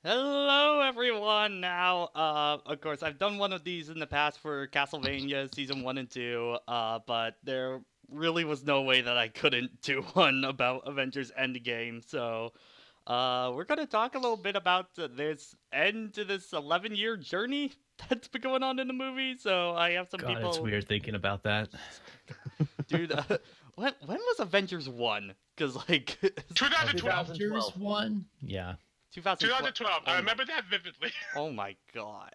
Hello, everyone. Now, of course, I've done one of these in the past for Castlevania Season 1 and 2, but there really was no way that I couldn't do one about Avengers Endgame. So, we're going to talk a little bit about this end to this 11-year journey that's been going on in the movie. So, I have some God, it's people. weird thinking about that. Dude, when was Avengers 1? Because, like, 2012. Avengers 1? Yeah. 2012. 2012. I remember that vividly. Oh my god.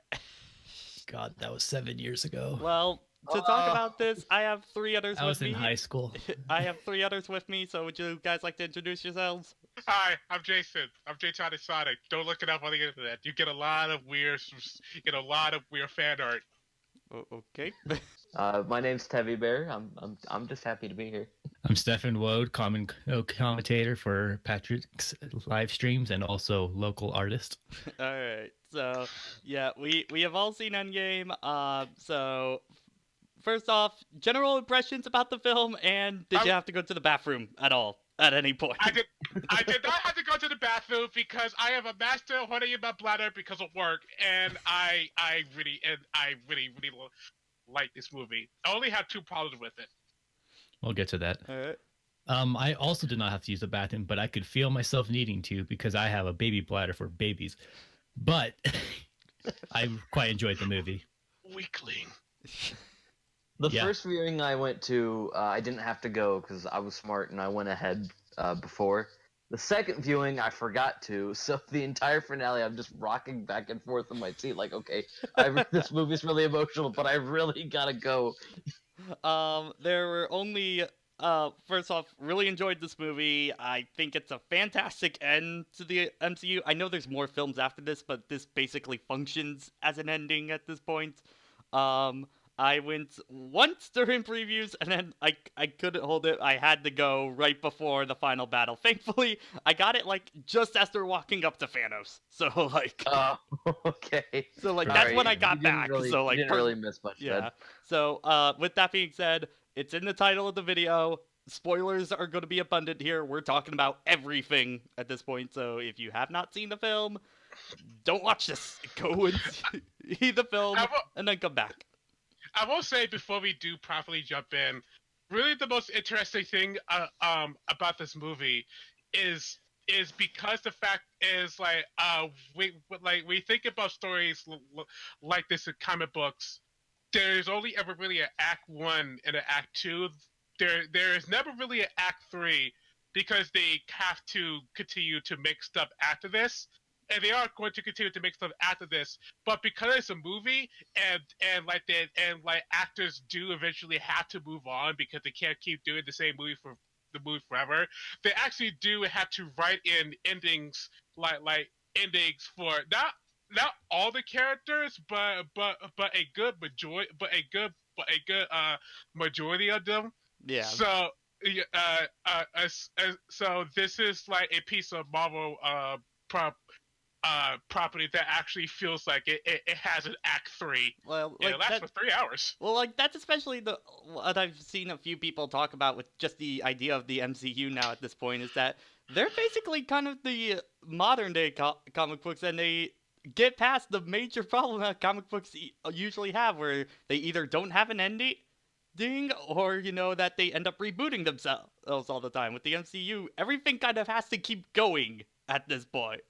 God, that was 7 years ago. Well, to talk about this, I have three others I with was in me. high school. I have three others with me, so would you guys like to introduce yourselves? Hi, I'm Jason. I'm J Sonic. Don't look it up on the internet. You get a lot of weird fan art. Okay. My name's Tevy Bear. I'm just happy to be here. I'm Stefan Woad, commentator for Patrick's live streams and also local artist. All right. So, yeah, we have all seen Endgame. So first off, general impressions about the film, and did you have to go to the bathroom at all at any point? I did not have to go to the bathroom because I have a master hoodie in my bladder because of work, and I really like this movie. I only have two problems with it. We'll get to that. All right. I also did not have to use the bathroom, but I could feel myself needing to because I have a baby bladder for babies. But I quite enjoyed the movie. Weakling. The Yeah. first viewing I went to, I didn't have to go because I was smart and I went ahead before. The second viewing, I forgot to, so the entire finale, I'm just rocking back and forth in my seat, like, okay, this movie's really emotional, but I really gotta go. There were only first off, really enjoyed this movie. I think it's a fantastic end to the MCU. I know there's more films after this, but this basically functions as an ending at this point. I went once during previews, and then I couldn't hold it. I had to go right before the final battle. Thankfully, I got it like just as they're walking up to Thanos. So like, Okay. so like All that's right, when I you got didn't back. really- So like, you didn't really miss much. yeah. Then. So with that being said, it's in the title of the video. Spoilers are going to be abundant here. We're talking about everything at this point. So if you have not seen the film, don't watch this. Go and see the film and then come back. I will say before we do properly jump in, really the most interesting thing about this movie is because the fact is we think about stories like this in comic books. There's only ever really an Act 1 and an Act 2. There is never really an Act 3 because they have to continue to make stuff after this. And they are going to continue to make stuff after this, but because it's a movie, and actors do eventually have to move on because they can't keep doing the same movie for the movie forever. They actually do have to write in endings like endings for not all the characters, but a good majority of them. Yeah. So so this is like a piece of Marvel property that actually feels like it has an Act 3. Well, It like lasts that, for 3 hours. well, like that's especially the what I've seen a few people talk about with just the idea of the MCU now at this point is that they're basically kind of the modern day comic books, and they get past the major problem that comic books usually have, where they either don't have an ending, or that they end up rebooting themselves all the time. With the MCU, everything kind of has to keep going at this point.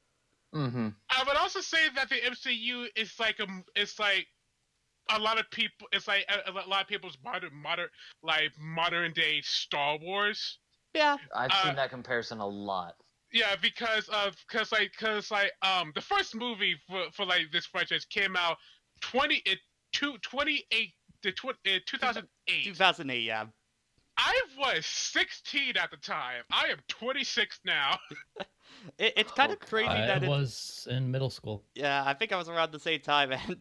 Mm-hmm. I would also say that the MCU is like a lot of people. It's like a lot of people's modern day Star Wars. Yeah. I've seen that comparison a lot. Yeah, because the first movie for like this franchise came out 2008. 2008. 2008, yeah. I was 16 at the time. I am 26 now. It's kind of crazy that I was in middle school. Yeah, I think I was around the same time, and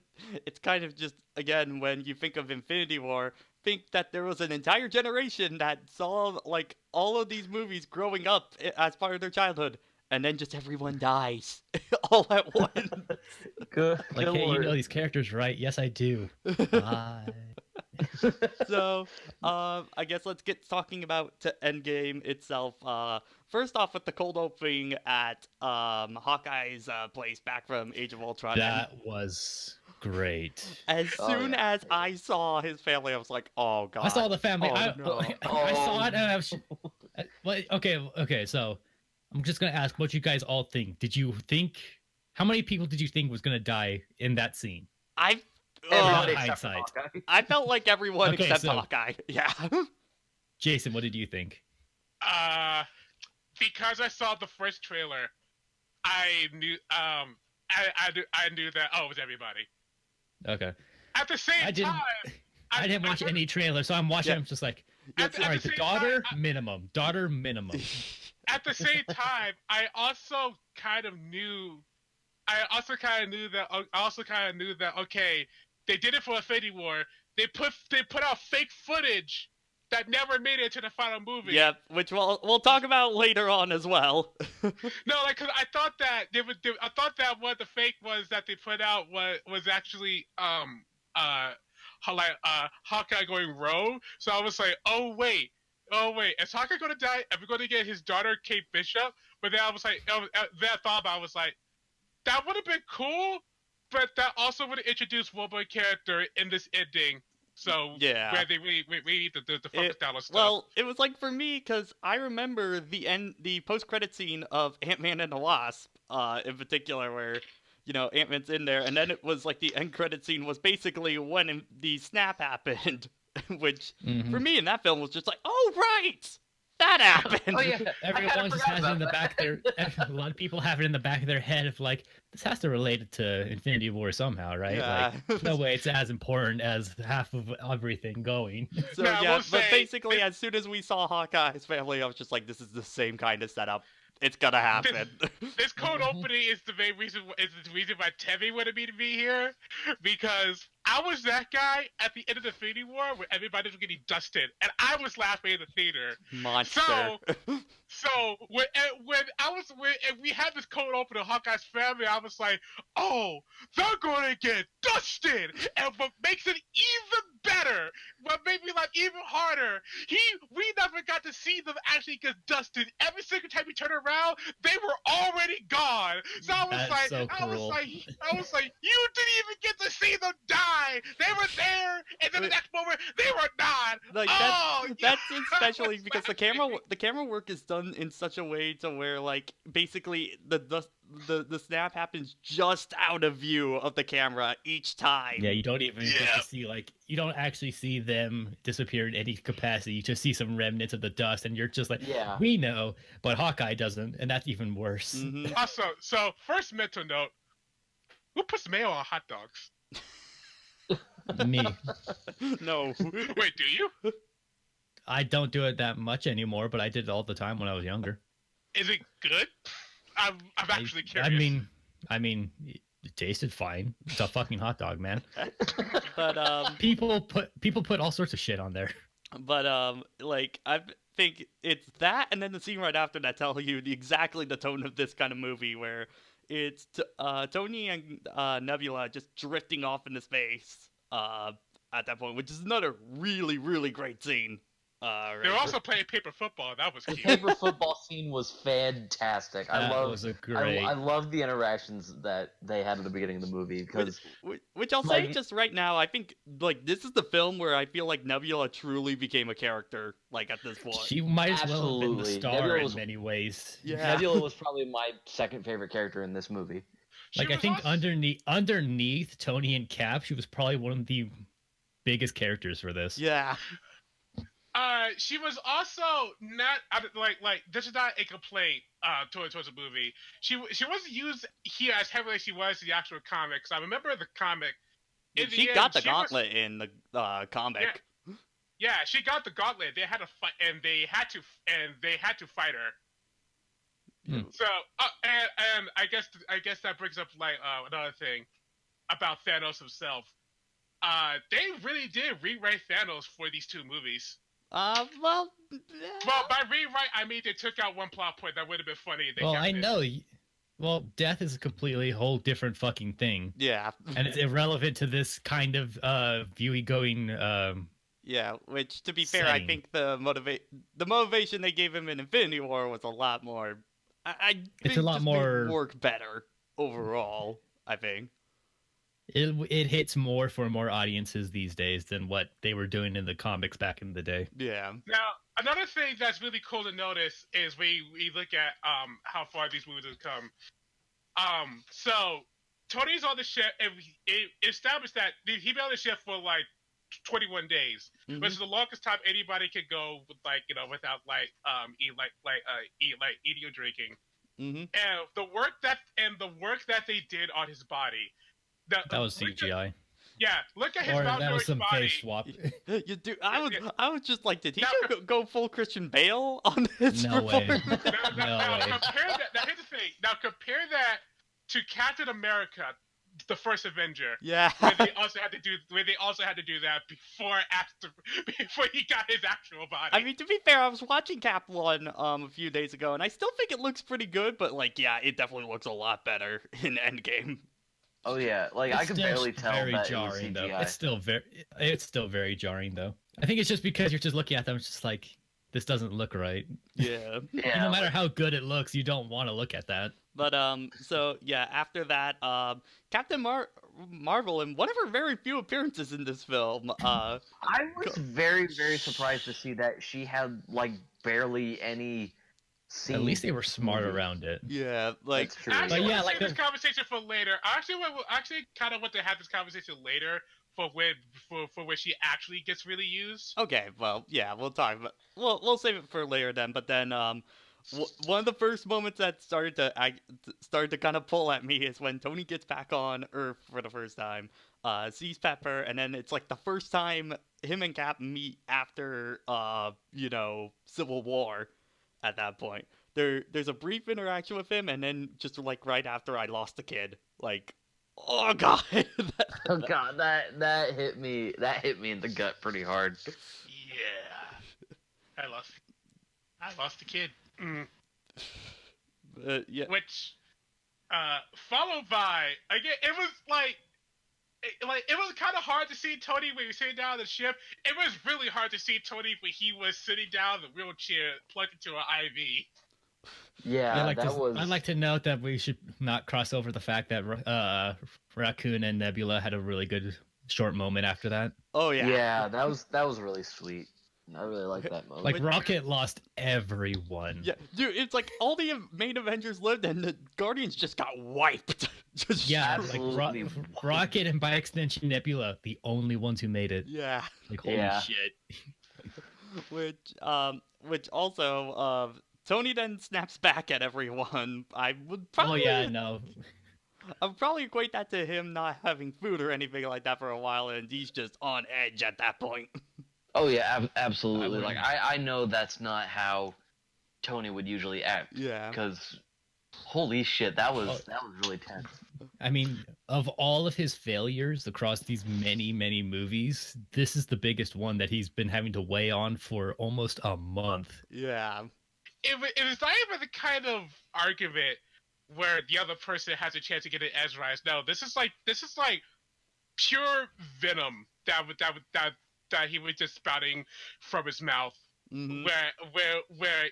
it's kind of just, again, when you think of Infinity War, think that there was an entire generation that saw, like, all of these movies growing up as part of their childhood, and then just everyone dies all at once. Good. Like, good hey, you lord. know these characters, right? Yes, I do. Bye. So, I guess let's get talking about Endgame itself. First off, with the cold opening at Hawkeye's place back from Age of Ultron, and That was great. as Oh, soon yeah. as I saw his family, I was like, "Oh God!" I saw the family. Oh I, no! I saw it, and I was. Well, okay. So I'm just gonna ask what you guys all think. Did you think? How many people did you think was gonna die in that scene? I, Everybody Uh, except for hindsight. Hawkeye. I felt like everyone Okay, except so- Hawkeye. Yeah. Jason, what did you think? Because I saw the first trailer, I knew I knew that it was everybody. Okay, At the same I didn't. time, I didn't watch any trailer, so I'm watching. Yeah. I'm just like, At all right, the the same daughter time, minimum, daughter minimum. at the same time, I also kind of knew. I also kind of knew that okay, they did it for Infinity War. They put out fake footage that never made it to the final movie. Yep. Which we'll talk about later on as well. No, like, cause I thought that I thought that what the fake was that they put out was actually Hawkeye going rogue. So I was like, oh wait, is Hawkeye going to die? Are we going to get his daughter Kate Bishop? But then I was like, then I thought about, I was like, that would have been cool, but that also would have introduced one more character in this ending. So Yeah. where they really need to focus down on stuff. Well, it was like for me because I remember the post-credit scene of Ant-Man and the Wasp, in particular, where Ant-Man's in there, and then it was like the end credit scene was basically when the snap happened, which Mhm. for me in that film was just like, oh right, that happened. Oh yeah, I kinda Everyone just forgot has it in the about back that. there. A lot of people have it in the back of their head of like, this has to relate it to Infinity War somehow, right? Yeah. Like, no way it's as important as half of everything going. So Now, I yeah, will but say- basically, as soon as we saw Hawkeye's family, I was just like, this is the same kind of setup. It's gonna happen. This cold opening is the main reason. Is the reason why Tevye wanted me to be here, because I was that guy at the end of the Infinity War where everybody was getting dusted, and I was laughing in the theater. Monster. So when we had this cold open to Hawkeye's family, I was like, oh, they're gonna get dusted, and what makes it even better, what made me like even harder, we never got to see them actually get dusted. Every single time we turn around, they were already gone. So I was That's like, so I was cruel. like, you didn't even get to see them die. They were there, and then the next moment they were not. Like Oh, that's yeah. especially because the camera work is done in such a way to where like basically the snap happens just out of view of the camera each time. Yeah, you don't even get Yeah. to see you don't actually see them disappear in any capacity. You just see some remnants of the dust, and you're just like, Yeah. we know, but Hawkeye doesn't, and that's even worse. Mhm. Also, so first mental note: who puts mayo on hot dogs? Me, No. Wait, do you? I don't do it that much anymore, but I did it all the time when I was younger. Is it good? I'm actually curious. I mean, it tasted fine. It's a fucking hot dog, man. But People put all sorts of shit on there. like I think it's that, and then the scene right after that tell you exactly the tone of this kind of movie, where it's Tony and Nebula just drifting off into space at that point, which is another really really great scene. They were Right. also playing paper football. That was The cute. paper football scene was fantastic. That was a great. I love the interactions that they had at the beginning of the movie because Which I'll say like- just right now, I think like this is the film where I feel like Nebula truly became a character like at this point. She might as well have been the Absolutely. star Nebula in was- many ways. Yeah. Nebula was probably my second favorite character in this movie. She Like I was think also- underneath Tony and Cap, she was probably one of the biggest characters for this. Yeah. She was also not like this is not a complaint towards the movie. She wasn't used here as heavily as she was in the actual comics. I remember the comic. In She the got end, the she was- gauntlet in the comic. Yeah, she got the gauntlet. They had to fight, and they had to fight her. Hmm. So, and I guess that brings up like another thing about Thanos himself. They really did rewrite Thanos for these two movies. Well, Well, by rewrite, I mean they took out one plot point that would have been funny. They Well, kept I it. know. Well, death is a completely whole different fucking thing, Yeah. and it's irrelevant to this kind of viewy going. Yeah, which to be fair, I Setting. think the motivation they gave him in Infinity War was a lot more. I It's think a lot just made it more- work better overall. I think. It hits more for more audiences these days than what they were doing in the comics back in the day. Yeah. Now, another thing that's really cool to notice is we look at how far these movies have come. So Tony's on the ship, and it established that he's been on the ship for like 21 days, Mhm. which is the longest time anybody could go with without eating or drinking. Mhm. And the work that they did on his body. That was CGI, Yeah, look at his or that was malnourished some body. face swap. You do. I was just like, did he Now- go full Christian Bale on this? No way. performance? Now, way. compare that. Now here's the thing. Now compare that to Captain America, the first Avenger. Yeah. Where they also had to do that before he got his actual body. I mean, to be fair, I was watching Cap 1 a few days ago, and I still think it looks pretty good, but like, yeah, it definitely looks a lot better in Endgame. Oh yeah, like I It's could still barely tell very that jarring, it was though. CGI. It's still very jarring, though. I think it's just because you're just looking at them, it's just like this doesn't look right. Yeah. Yeah, And no matter how good it looks, you don't want to look at that. But so yeah, after that, Captain Marvel in one of her very few appearances in this film. I was very, very surprised to see that she had like barely any scene. At least they were smart movie. around it. Yeah, like That's true. Actually, But I yeah, want to like save this the- conversation for later. I actually kind of want to have this conversation later for when she actually gets really used. okay, well, yeah, we'll talk, but we'll save it for later then. But then one of the first moments that started to kind of pull at me is when Tony gets back on Earth for the first time, sees Pepper, and then it's like the first time him and Cap meet after Civil War. At that point, there's a brief interaction with him, and then just like right after, I lost the kid. Like, oh god. Oh god, that hit me. That hit me in the gut pretty hard. Yeah, I lost the kid. Yeah. Which, followed by again, it was it was kind of hard to see Tony when he was sitting down on the ship. It was really hard to see Tony when he was sitting down in the wheelchair plugged into an IV. Yeah, I'd like to note that we should not cross over the fact that Raccoon and Nebula had a really good short moment after that. Oh yeah. Yeah, that was really sweet. I really like that moment. Like Rocket lost everyone. Yeah, dude, it's like all the main Avengers lived, and the Guardians just got wiped. Just Yeah, Absolutely. like Rocket and by extension Nebula, the only ones who made it. Yeah. Like holy Yeah. shit. Which also, Tony then snaps back at everyone. I would probably. Oh yeah, no. I would probably equate that to him not having food or anything like that for a while, and he's just on edge at that point. Oh yeah, absolutely. I Like wouldn't- I know that's not how Tony would usually act. Yeah. Because holy shit, that was really tense. I mean, of all of his failures across these many, many movies, this is the biggest one that he's been having to weigh on for almost a month. Yeah. It was not even the kind of argument where the other person has a chance to get an edge rise. No, this is like pure venom that he was just spouting from his mouth. Mhm. Where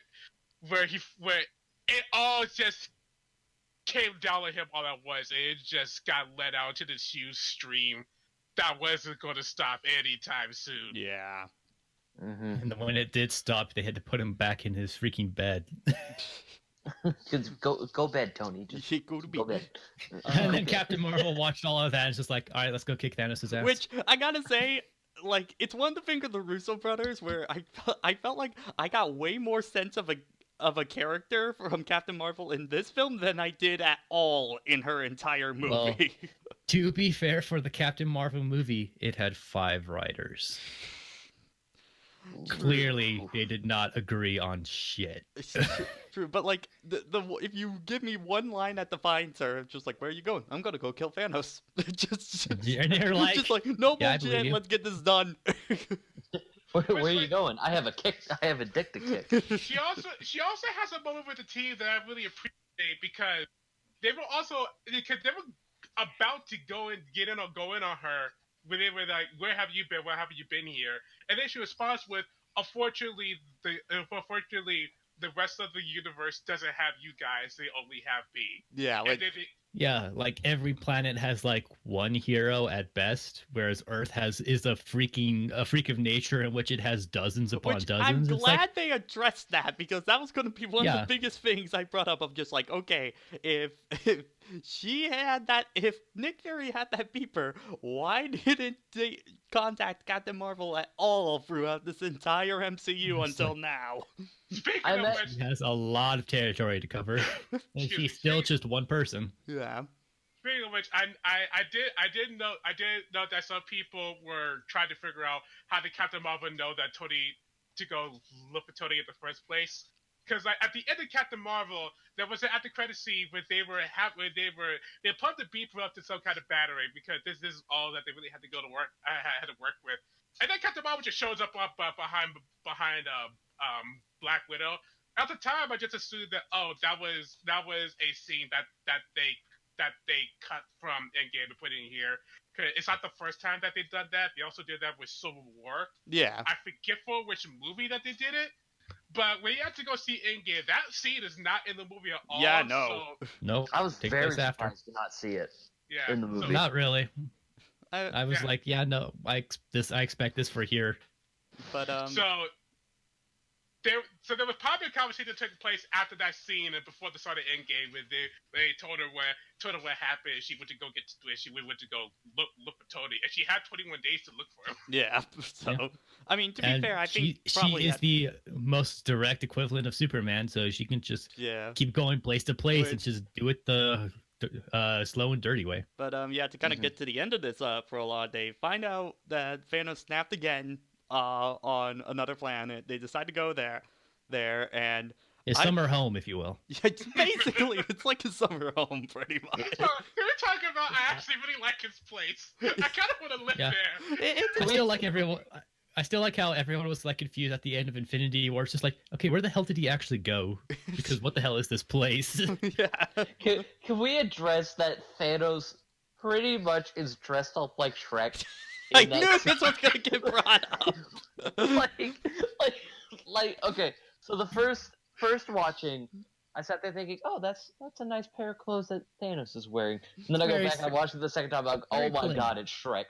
it all just came down on him all at once, and it just got let out to this huge stream that wasn't going to stop anytime soon. Yeah. Mm-hmm. And then when it did stop, they had to put him back in his freaking bed. Go bed, Tony. Just You go to go bed. bed. And then Captain Marvel watched all of that and was just like, all right, let's go kick Thanos' ass. Which I gotta say, like, it's one to think of the Russo brothers where I felt like I got way more sense of a character from Captain Marvel in this film than I did at all in her entire movie. Well, to be fair, for the Captain Marvel movie, it had 5 writers. Clearly, they did not agree on shit. True, but like the if you give me one line that defines her, just like, where are you going? I'm gonna go kill Thanos. just And they're like, just like, no "Yeah, I believe bullshit. you." Let's get this done. Where are you going? I have a dick to kick. She also has a moment with the team that I really appreciate because they were also because they were about to get in or go in on her when they were like, "Where have you been? Where have you been here?" And then she responds with, "Unfortunately, the rest of the universe doesn't have you guys. They only have me." Yeah, And like then Yeah, like every planet has like one hero at best, whereas Earth is a freak of nature in which it has dozens upon which I'm dozens. It's glad like, they addressed that because that was going to be one of the yeah, biggest things I brought up of just like, okay, if she had that, if Nick Fury had that beeper, why didn't they contact Captain Marvel at all throughout this entire MCU It's until like- now? speaking I of met- which, he has a lot of territory to cover, and Excuse me, she's still speaking- just one person. Yeah. speaking of which, I did know that some people were trying to figure out how did Captain Marvel know that Tony to go look for Tony in the first place. Because like at the end of Captain Marvel, there was an after credit scene where they pumped the beeper up to some kind of battery because this is all that they really had to go to work had to work with. And then Captain Marvel just shows up behind Black Widow. At the time, I just assumed that that was a scene that they cut from Endgame and put in here. 'Cause it's not the first time that they've done that. They also did that with Civil War. Yeah. I forget for which movie that they did it. But when you have to go see Endgame, that scene is not in the movie at all. Yeah, no. So, Nope. I was Take very place after. surprised to not see it yeah. in the movie. Not really. I, I was Yeah. like, yeah, no, I expect this for here. but There was probably a conversation that took place after that scene and before the start of Endgame, where they told her what happened. She went to go look for Tony, and she had 21 days to look for him. yeah. So Yeah. I mean, to be And fair, I think she probably is had- the most direct equivalent of Superman, so she can just yeah. keep going place to place and Which- just do it the slow and dirty way. But yeah, to kind of Mhm. get to the end of this prologue, they find out that Thanos snapped again on another planet. They decide to go there, and It's I- summer home, if you will. yeah, it's basically it's like a summer home, pretty much. So, they were talking about. I actually really like his place. I kind of want to live Yeah. there. It's I still like everyone. I still like how everyone was like confused at the end of Infinity War. It's just like, okay, where the hell did he actually go? Because what the hell is this place? yeah. Can we address that Thanos pretty much is dressed up like Shrek? I in that knew scene? this was gonna get brought up. like okay, so the first watching, I sat there thinking, oh, that's a nice pair of clothes that Thanos is wearing. And then I go Very back, I watched it the second time, I'm like, oh very my plain. god, it's Shrek.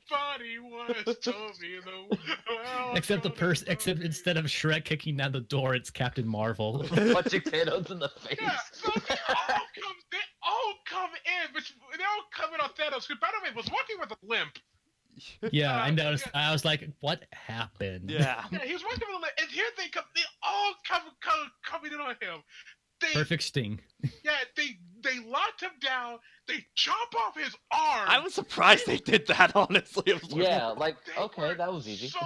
Somebody once told me the world except was except instead of Shrek kicking down the door, it's Captain Marvel. Punching Thanos in the face. Yeah, so they all come in, which they all come in on Thanos, who, by the way, was walking with a limp. Yeah, I Yeah. noticed. I was like, what happened? Yeah. Yeah, he was walking with a limp, and here they come. They all coming in on him. They, Perfect sting. yeah, they locked him down. They chop off his arm. I was surprised they did that. Honestly, I was like, Yeah, like They okay, were that was easy. So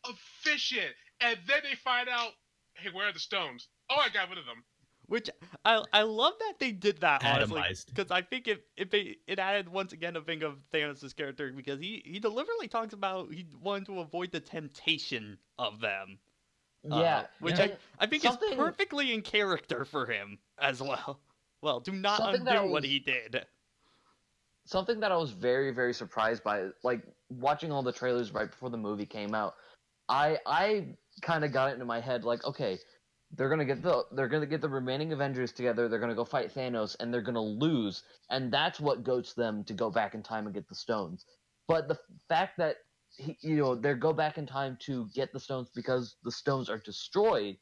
efficient, and then they find out, hey, where are the stones? Oh, I got rid of them. Which I love that they did that, honestly, Atomized. because I think it added once again a thing of Thanos' character because he deliberately talks about he wanted to avoid the temptation of them. Yeah, Which Yeah. I think is Something- perfectly in character for him as well. Well, do not Something that undo what was- he did. something that I was very, very surprised by, like watching all the trailers right before the movie came out, I kind of got it into my head like, okay, they're gonna get the remaining Avengers together, they're gonna go fight Thanos, and they're gonna lose, and that's what goats them to go back in time and get the stones. But the fact that they go back in time to get the stones because the stones are destroyed,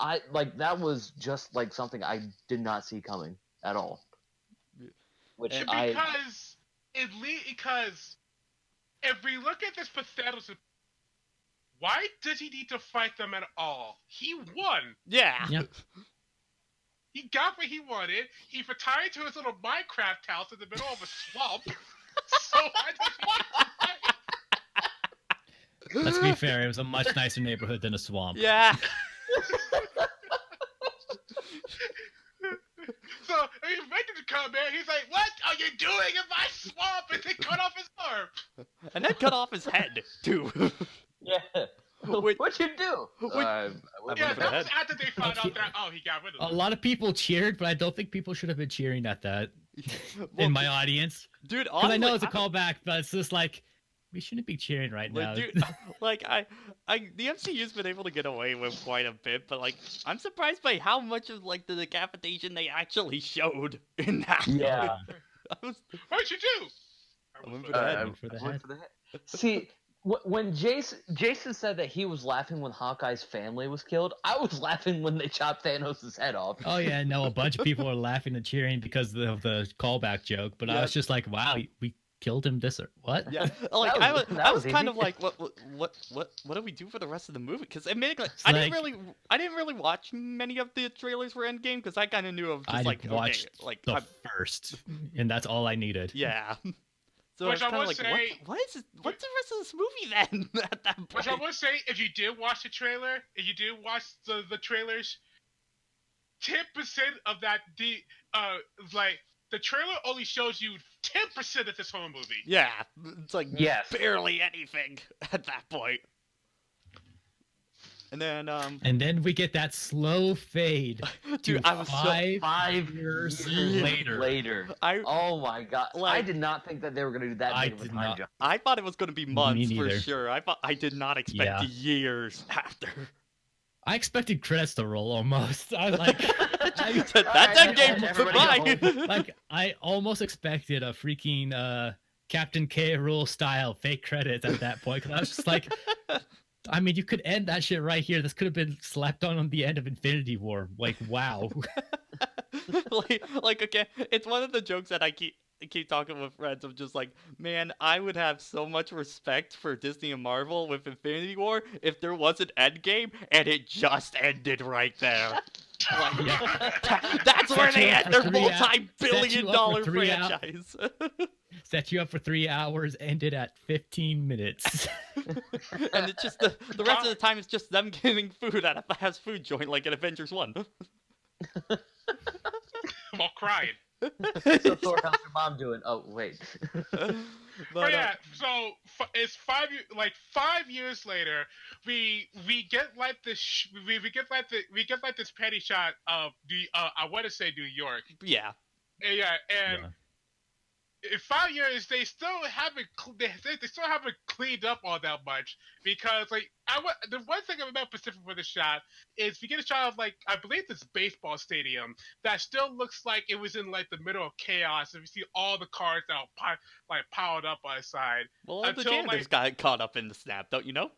I like that was just like something I did not see coming at all. Which And Because because if we look at this pathetic, why does he need to fight them at all? He won. Yeah. Yep. He got what he wanted. He retired to his little Minecraft house in the middle of a swamp. So why does he need to fight? Let's be fair, it was a much nicer neighborhood than a swamp. Yeah. So he invited to come in. He's like, "What are you doing in my swamp?" And they cut off his arm. And then cut off his head too. yeah, Wait. What'd you do? Wait. I went went Yeah, for for the that was head. after they found out that he got rid of A them. lot of people cheered, but I don't think people should have been cheering at that Well, in my audience. dude, Because I know honestly, it's a callback, but it's just like we shouldn't be cheering right like, now. dude, like the MCU's been able to get away with quite a bit, but like, I'm surprised by how much of like the decapitation they actually showed in that. Yeah. I was, What'd you do? I went was for the head. I Went for the went head. for the head. See, when Jason said that he was laughing when Hawkeye's family was killed, I was laughing when they chopped Thanos' head off. Oh yeah, no, a bunch of people are laughing and cheering because of the callback joke, but I Yeah. was just like, wow, we killed him this or what? Yeah, like was- I that was was kind easy. of like, what do we do for the rest of the movie? Because admittedly, It's I like- didn't really watch many of the trailers for Endgame because I kind of knew of just I like, watched okay, like, the first, and that's all I needed. yeah. So Which it's I kind of would like, say- what's the rest of this movie then? At that Which I point, would say, if you did watch the trailer, if you did watch the trailers, 10% of that like the trailer only shows you 10% of this whole movie. yeah, it's like Yes. barely anything at that point. And then, And then we get that slow fade dude, to I was so 5 years years later. later. I Oh my god! I Like- did not think that they were gonna do that I big of a did time not. jump. I thought it was going to be months for neither. sure. I did not expect Yeah. years after. I expected credits to roll almost. I like, That's Alright, Endgame. everybody go Goodbye. like I almost expected a freaking Captain K. Rule style fake credits at that point. 'Cause I was just like, I mean, you could end that shit right here. This could have been slapped on the end of Infinity War. Like, wow. like okay, it's one of the jokes that I keep talking with friends of just like, man, I would have so much respect for Disney and Marvel with Infinity War if there was an Endgame and it just ended right there. Like, that's where Set you they up end for their 3 multi-billion dollar 3 hours. franchise. Set you up for 3 hours, ended at 15 minutes. And it's just the rest of the time it's just them getting food at a fast food joint like in Avengers 1. While crying. So Thor, how's your mom doing? Oh wait. But yeah, so it's 5 years later, we get like this we get like this petty shot of the I want to say New York. yeah. Yeah, and Yeah. in 5 years they still haven't they still haven't cleaned up all that much because like the one thing about Pacific for the shot is we get a shot of like I believe this baseball stadium that still looks like it was in like the middle of chaos and we see all the cars that are piled up on the side. Well, all the Until, janitors got caught up in the snap, don't you know?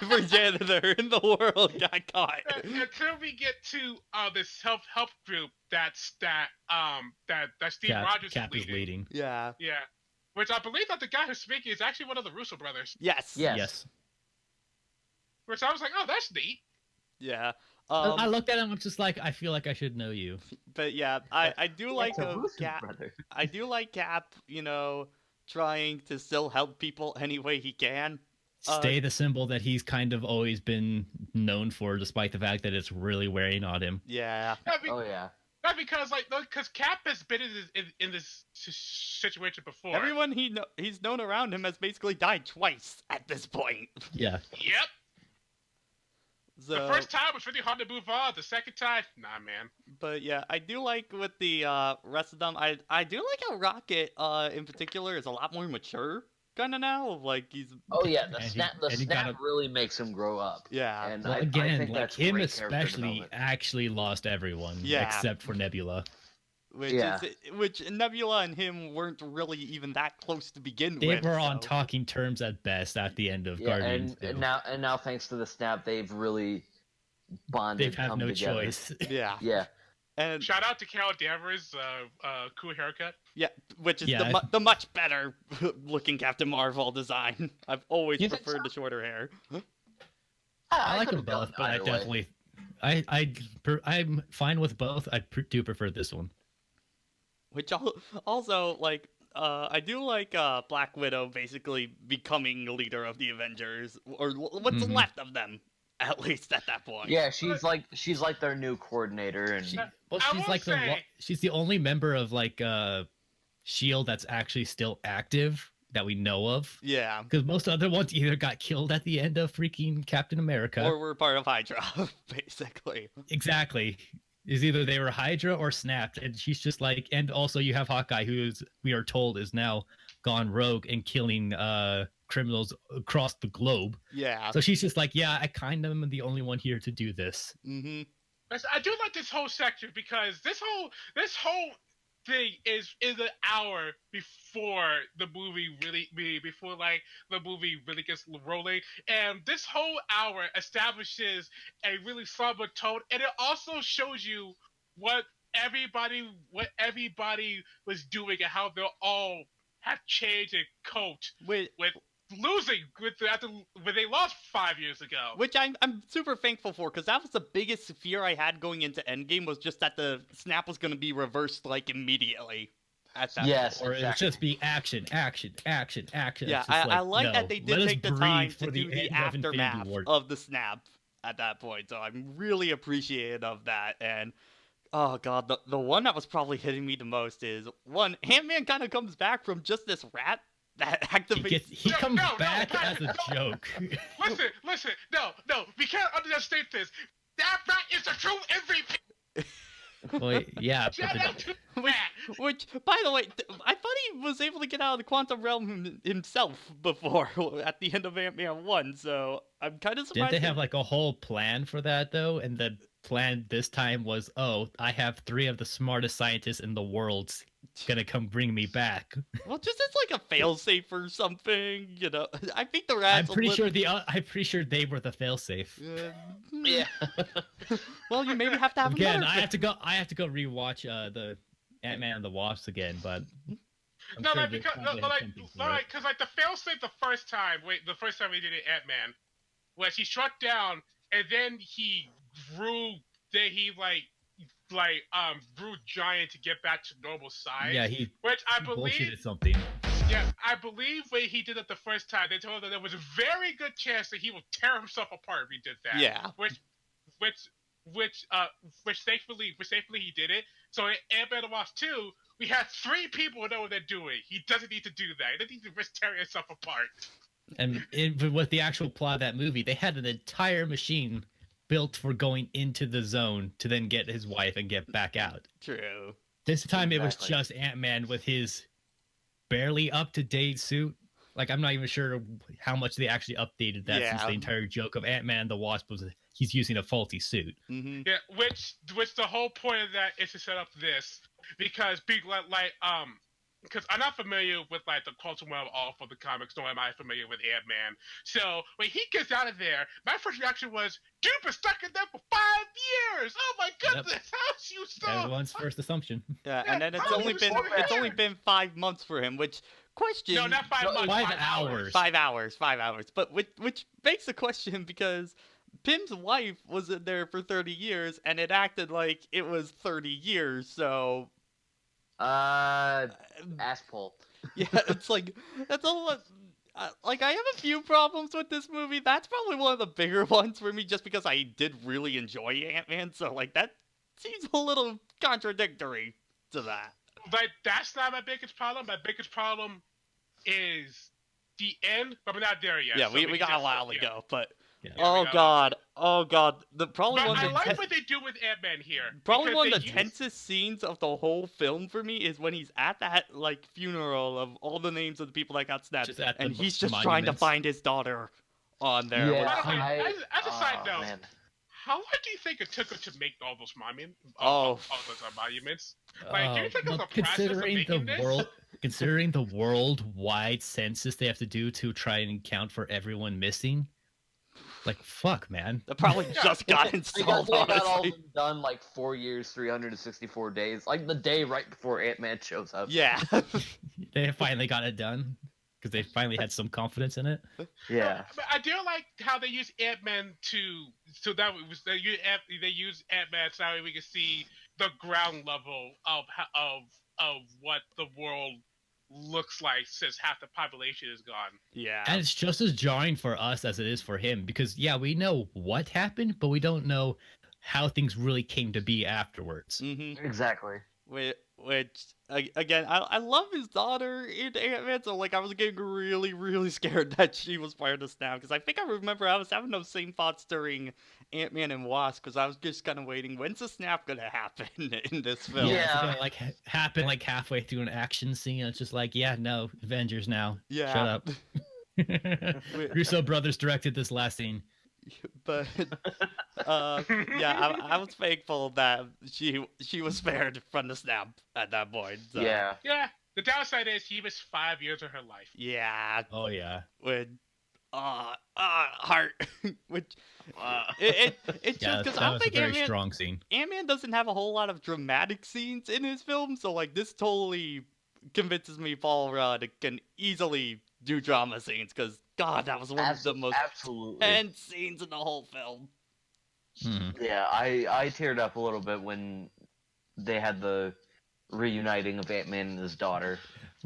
Every janitor in the world got caught. Until we get to this self-help group that Steve Rogers Cap is is leading. leading. Yeah. Yeah. Which I believe that the guy who's speaking is actually one of the Russo brothers. Yes. Yes. Yes. Which I was like, oh, that's neat. Yeah. I looked at him. I'm just like, I feel like I should know you. But yeah, I do like It's a Russo Cap. brother. I do like Cap. You know, trying to still help people any way he can. Stay the symbol that he's kind of always been known for, despite the fact that it's really wearing on him. Yeah. Oh yeah. Not because because Cap has been in this situation before. Everyone he's known around him has basically died twice at this point. Yeah. Yep. So, The first time was really hard to move on. The second time, nah, man. but yeah, I do like with the rest of them. I do like how Rocket in particular is a lot more mature kind of now. Like he's Oh yeah. The And he- snap. The and he snap gotta- really makes him grow up. yeah. And Well, I again, think like that's him great character especially development. actually lost everyone, Yeah. except for Nebula. Which Nebula and him weren't really even that close to begin They with. were on so- talking terms at best at the end of Yeah, Guardians. and too. now thanks to the snap, they've really bonded. They've had come no together. choice. Yeah. Yeah. And Shout out to Carol Danvers, cool haircut. yeah, which is Yeah, the much better looking Captain Marvel design. I've always You think preferred so? the shorter hair. I like them could've gone both, but I either way. definitely, I'm fine with both. Do prefer this one. Which also like I do like Black Widow basically becoming leader of the Avengers, or what's Mhm. left of them, at least at that point. Yeah, she's like their new coordinator, and Well, I she's will like say- she's the only member of like Shield that's actually still active that we know of. Yeah. Because most other ones either got killed at the end of freaking Captain America. Or we're part of Hydra, basically. Exactly. Is either they were Hydra or snapped. And she's just like, and also you have Hawkeye, who is, we are told, is now gone rogue and killing criminals across the globe. Yeah. So she's just like, yeah, I kind of am the only one here to do this. Mm-hmm. I do like this whole section because this whole thing is an hour before the movie really gets rolling, and this whole hour establishes a really somber tone, and it also shows you what everybody was doing and how they all have changed and coped with losing after when they lost 5 years ago. Which I'm super thankful for, because that was the biggest fear I had going into Endgame, was just that the snap was going to be reversed like immediately. At that Yes, Or point. it would just be action, action, action, action. Yeah, It's just I like no, that they did let us take the breathe time for to do the end of Infinity aftermath War. of the snap at that point. So I'm really appreciative of that. And oh god, the one that was probably hitting me the most is one, Ant-Man kind of comes back from just this rat that activates. He comes No, back no, as a joke. Listen, no, we can't understate this. That rat is a true MVP. Well, yeah, but Shout out to Which, by the way, I thought he was able to get out of the quantum realm himself before at the end of Ant-Man 1, so I'm kind of surprised. didn't they have like a whole plan for that though? And the plan this time was, oh, I have 3 of the smartest scientists in the world gonna come bring me back. Well, just as like a failsafe or something, you know. I think the rats. I'm pretty sure they were the failsafe. Yeah. Well, you maybe have to have Again, another. I have to go rewatch the Ant-Man and the Wasp again, but I'm no, sure like they because probably had something for it. because the failsafe the first time we did it Ant-Man was he struck down and then he grew grew giant to get back to normal size. Yeah, he which I believe bullshitted something. Yeah, I believe when he did it the first time, they told him that there was a very good chance that he will tear himself apart if he did that. Yeah. Which thankfully he did it. So in Ant-Man and the Wasp 2, we had 3 people who know what they're doing. He doesn't need to do that. He doesn't need to risk tearing himself apart. And with the actual plot of that movie, they had an entire machine built for going into the zone to then get his wife and get back out. True. This time it was Exactly. just Ant-Man with his barely up-to-date suit. Like, I'm not even sure how much they actually updated that since Yeah. the entire joke of Ant-Man and the Wasp was he's using a faulty suit. Mm-hmm. Yeah, which the whole point of that is to set up this because people because I'm not familiar with like the quantum realm all for the comics, nor am I familiar with Ant-Man. So when he gets out of there, my first reaction was, "Dude, been stuck in there for 5 years! Oh my goodness, how's you so?" Everyone's first assumption. Yeah, and then it's how only you been so it's bad? only been 5 months for him, which question. No, not 5 months. 5 5 hours. 5 hours, 5 hours. But which begs the question because Pym's wife was in there for 30 years, and it acted like it was 30 years. So Ass pull. yeah, it's like that's a lot. Like I have a few problems with this movie. That's probably one of the bigger ones for me, just because I did really enjoy Ant-Man. So like that seems a little contradictory to that. But that's not my biggest problem. My biggest problem is the end, but we're not there yet. Yeah, so we got a just- while yeah. ago, but Yeah. oh god, the probably But one I of the like what they do with Ant-Man here. probably because one of they the use- tensest scenes of the whole film for me is when he's at that like funeral of all the names of the people that got snapped, Just at the and he's just trying to monuments. find his daughter on there. Yeah, By the way, I- as a side note, man. how long do you think it took him to make all those monuments? Oh. All those monuments. Like, do you think it was a process of making this? Considering the worldwide census they have to do to try and account for everyone missing, like fuck, man. That probably Yeah. just got They got installed. all of Honestly, them done like 4 years, 364 days, like the day right before Ant-Man shows up. yeah. They finally got it done because they finally had some confidence in it. Yeah. But I do like how they use Ant-Man so that was they use Ant-Man so that we can see the ground level of what the world looks like since half the population is gone. Yeah. And it's just as jarring for us as it is for him because yeah, we know what happened, but we don't know how things really came to be afterwards. Mm-hmm. Exactly. Which again, I love his daughter in Ant-Man, so like I was getting really really scared that she was part of the snap because I think I remember I was having those same thoughts during Ant-Man and Wasp because I was just kind of waiting, when's the snap gonna happen in this film? Yeah, it's Yeah. gonna like happen like halfway through an action scene. It's just like, yeah, no, Avengers now. Yeah. Shut up. Russo brothers directed this last scene. But yeah, I was thankful that she was spared from the snap at that point. So. Yeah. Yeah. The downside is he was 5 years of her life. Yeah. Oh yeah. When heart. Which it's Yeah, just because that I was don't a think very strong scene. Ant-Man doesn't have a whole lot of dramatic scenes in his film, so like this totally convinces me Paul Rudd can easily do drama scenes because God, that was one of the most Absolutely. tense scenes in the whole film. Mhm. Yeah, I teared up a little bit when they had the reuniting of Ant-Man and his daughter.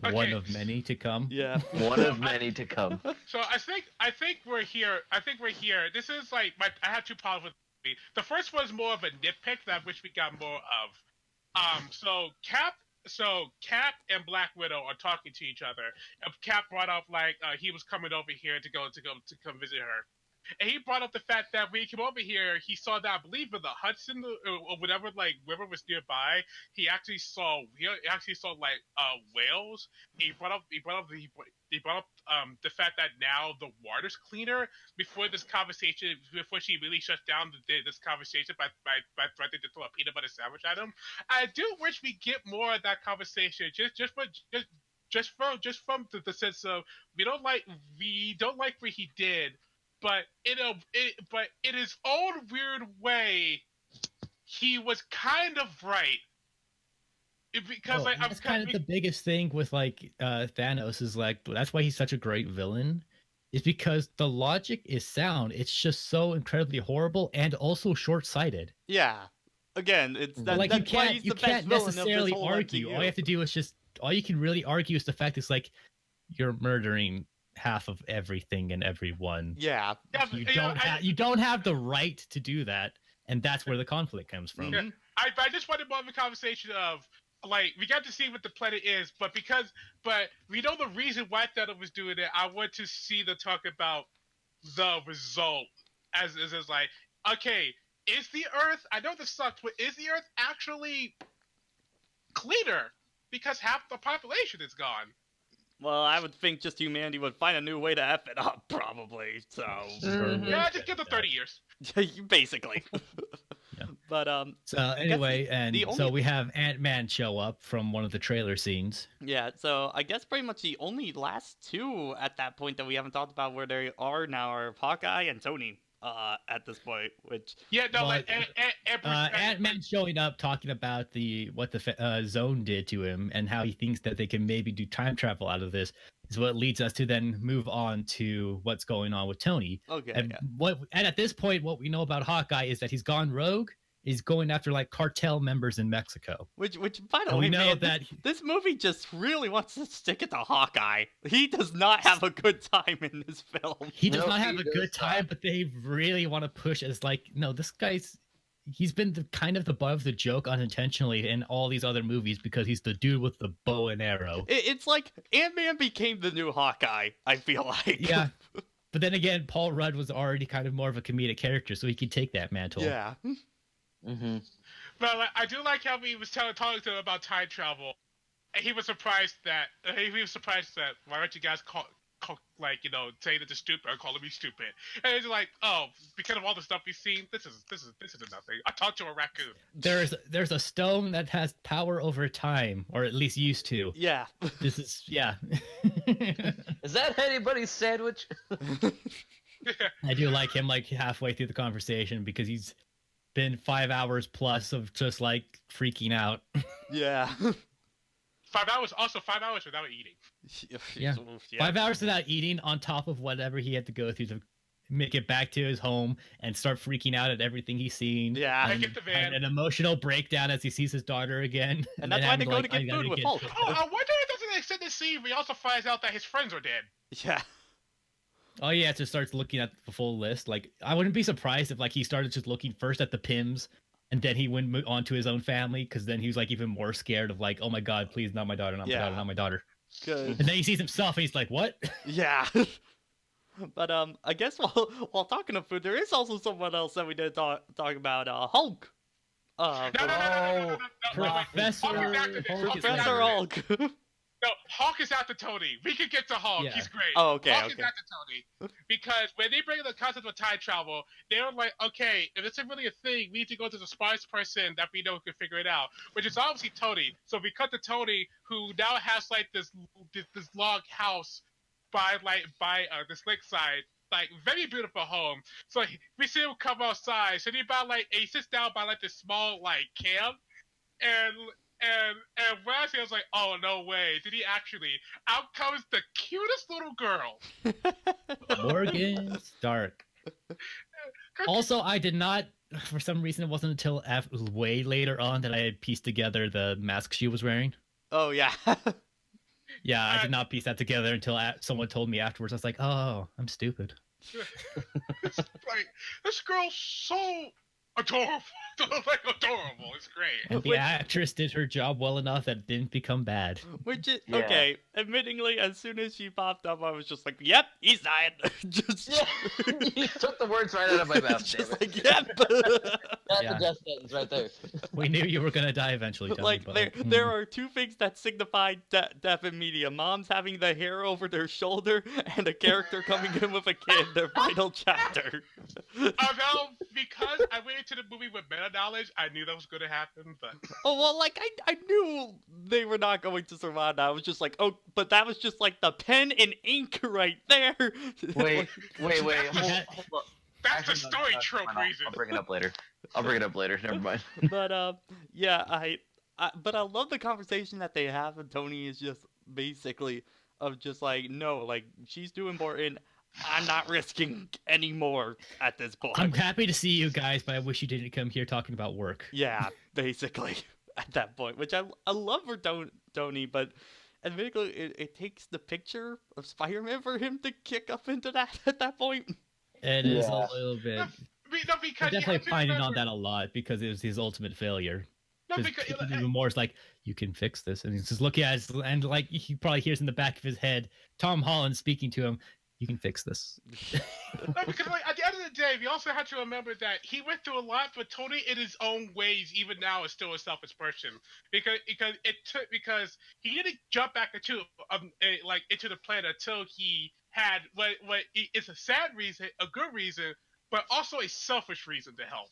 Okay. One of many to come. Yeah. One of many to come. So I think we're here. This is like I have two problems with the movie. The first was more of a nitpick that I wish we got more of. So Cap and Black Widow are talking to each other. And Cap brought up like he was coming over here to come visit her. And he brought up the fact that when he came over here, he saw that, I believe, in the Hudson or whatever, like river was nearby. He actually saw like whales. He brought up the fact that now the water's cleaner. Before she really shuts down this conversation by threatening to throw a peanut butter sandwich at him. I do wish we get more of that conversation. Just from the sense of we don't like what he did. But in his own weird way, he was kind of right. Because like, that's kind of the biggest thing with like Thanos is like that's why he's such a great villain, is because the logic is sound. It's just so incredibly horrible and also short-sighted. Yeah. Again, it's that, Like that's why he's you the best can't villain of this necessarily whole argue. MCU. All you have to do is all you can really argue is the fact it's like you're murdering half of everything and everyone. Yeah. You don't have the right to do that, and that's where the conflict comes from. Mm-hmm. I just wanted more of a conversation of like we got to see what the planet is, but we know the reason why Thanos was doing it. I want to see the talk about the result as like, okay, is the Earth? I know this sucks, but is the Earth actually cleaner because half the population is gone? Well, I would think just humanity would find a new way to F it up, probably. So, Mhm. Yeah, just give them 30 years. basically. Yeah. But So anyway, and the so only- we have Ant-Man show up from one of the trailer scenes. yeah. So I guess pretty much the only last two at that point that we haven't talked about where they are now are Hawkeye and Tony. At this point, which Yeah, no, But, like Ant-Man showing up talking about what the Zone did to him and how he thinks that they can maybe do time travel out of this is what leads us to then move on to what's going on with Tony. okay, And yeah. and at this point, what we know about Hawkeye is that he's gone rogue. He's going after like cartel members in Mexico. Which by the And way, we know man, that this movie just really wants to stick it to Hawkeye. He does not have a good time in this film. he does No, not have he a does good time, not. but they really want to push as like, no, this guy's he's been kind of the butt of the joke unintentionally in all these other movies because he's the dude with the bow and arrow. It's like Ant-Man became the new Hawkeye, I feel like. Yeah. But then again, Paul Rudd was already kind of more of a comedic character, so he could take that mantle. Yeah. Mm-hmm. But like, I do like how he was talking to him about time travel. And he was surprised that why aren't you guys saying that they're stupid or calling me stupid? And he's like, oh, because of all the stuff we've seen, this is nothing. I talked to a raccoon. There's a stone that has power over time, or at least used to. Yeah. This is yeah. Is that anybody's sandwich? I do like him like halfway through the conversation because he's been 5 hours plus of just like freaking out. Yeah. 5 hours, also 5 hours without eating. Yeah. 5 hours without eating on top of whatever he had to go through to make it back to his home and start freaking out at everything he's seen. Yeah. I get the van. And an emotional breakdown as he sees his daughter again. And that's then why they having go like, to get I gotta food with get- Hulk. Oh, I wonder if that's an extended scene where he also finds out that his friends are dead. Yeah. Oh yeah, just starts looking at the full list. Like I wouldn't be surprised if like he started just looking first at the Pims and then he went on to his own family because then he was like even more scared of like, oh my god, please not my daughter, not my daughter, not my daughter. Good. And then he sees himself and he's like, what? Yeah. But I guess while talking of food, there is also someone else that we didn't talk about. Hulk. No, From- no, Professor Hulk is Professor Hulk. No, Hulk is after Tony. We can get to Hulk. Yeah. He's great. Oh, okay, Hulk okay. is after Tony. Because when they bring the concept of time travel, they were like, okay, if it's really a thing, we need to go to the smartest person that we know can figure it out, which is obviously Tony. So we cut to Tony, who now has like this log house by this lakeside, like very beautiful home. So we see him come outside. So he sits down by like this small like camp, and when I see, I was like, oh no way! Did he actually? Out comes the cutest little girl. Morgan Stark. Also, I did not. For some reason, it wasn't until way later on that I had pieced together the mask she was wearing. Oh yeah. Yeah, I did not piece that together until someone told me afterwards. I was like, oh, I'm stupid. It's like this girl's so adorable. Like adorable. It's great. And the actress did her job well enough that it didn't become bad. Which is Yeah. okay. Admittingly, as soon as she popped up, I was just like, "Yep, he's dying." Just, You took the words right out of my mouth. just Damn it. like, "Yep." That's Yeah. the death sentence right there. We knew you were gonna die eventually. Tony, Like but, there are two things that signify death in media: moms having the hair over their shoulder, and a character coming in with a kid. Their final chapter. Now, because I went into the movie with meta knowledge, I knew that was going to happen. But Oh well, like I knew they were not going to survive. I was just like, oh, but that was just like the pen and ink right there. Wait. Hold up. that's the Actually, no, story no, trope never mind. reason. I'll bring it up later. Never mind. But yeah, but I love the conversation that they have, and Tony is just basically of just like, no, like she's too important. I'm not risking any more at this point. I'm happy to see you guys, but I wish you didn't come here talking about work. Yeah, basically at that point, which I love for Tony, but admittedly, it takes the picture of Spider-Man for him to kick up into that at that point. It is Yeah. a little bit. No, I'm because you definitely have to finding on remember- that a lot because it was his ultimate failure. No, Because because even more is like, you can fix this, and he's just looking at it, and like he probably hears in the back of his head Tom Holland speaking to him. You can fix this. no, because like, at the end of the day, we also have to remember that he went through a lot, but Tony, in his own ways, even now, is still a selfish person. Because he didn't jump back into into the planet until he had what it's a sad reason, a good reason, but also a selfish reason to help.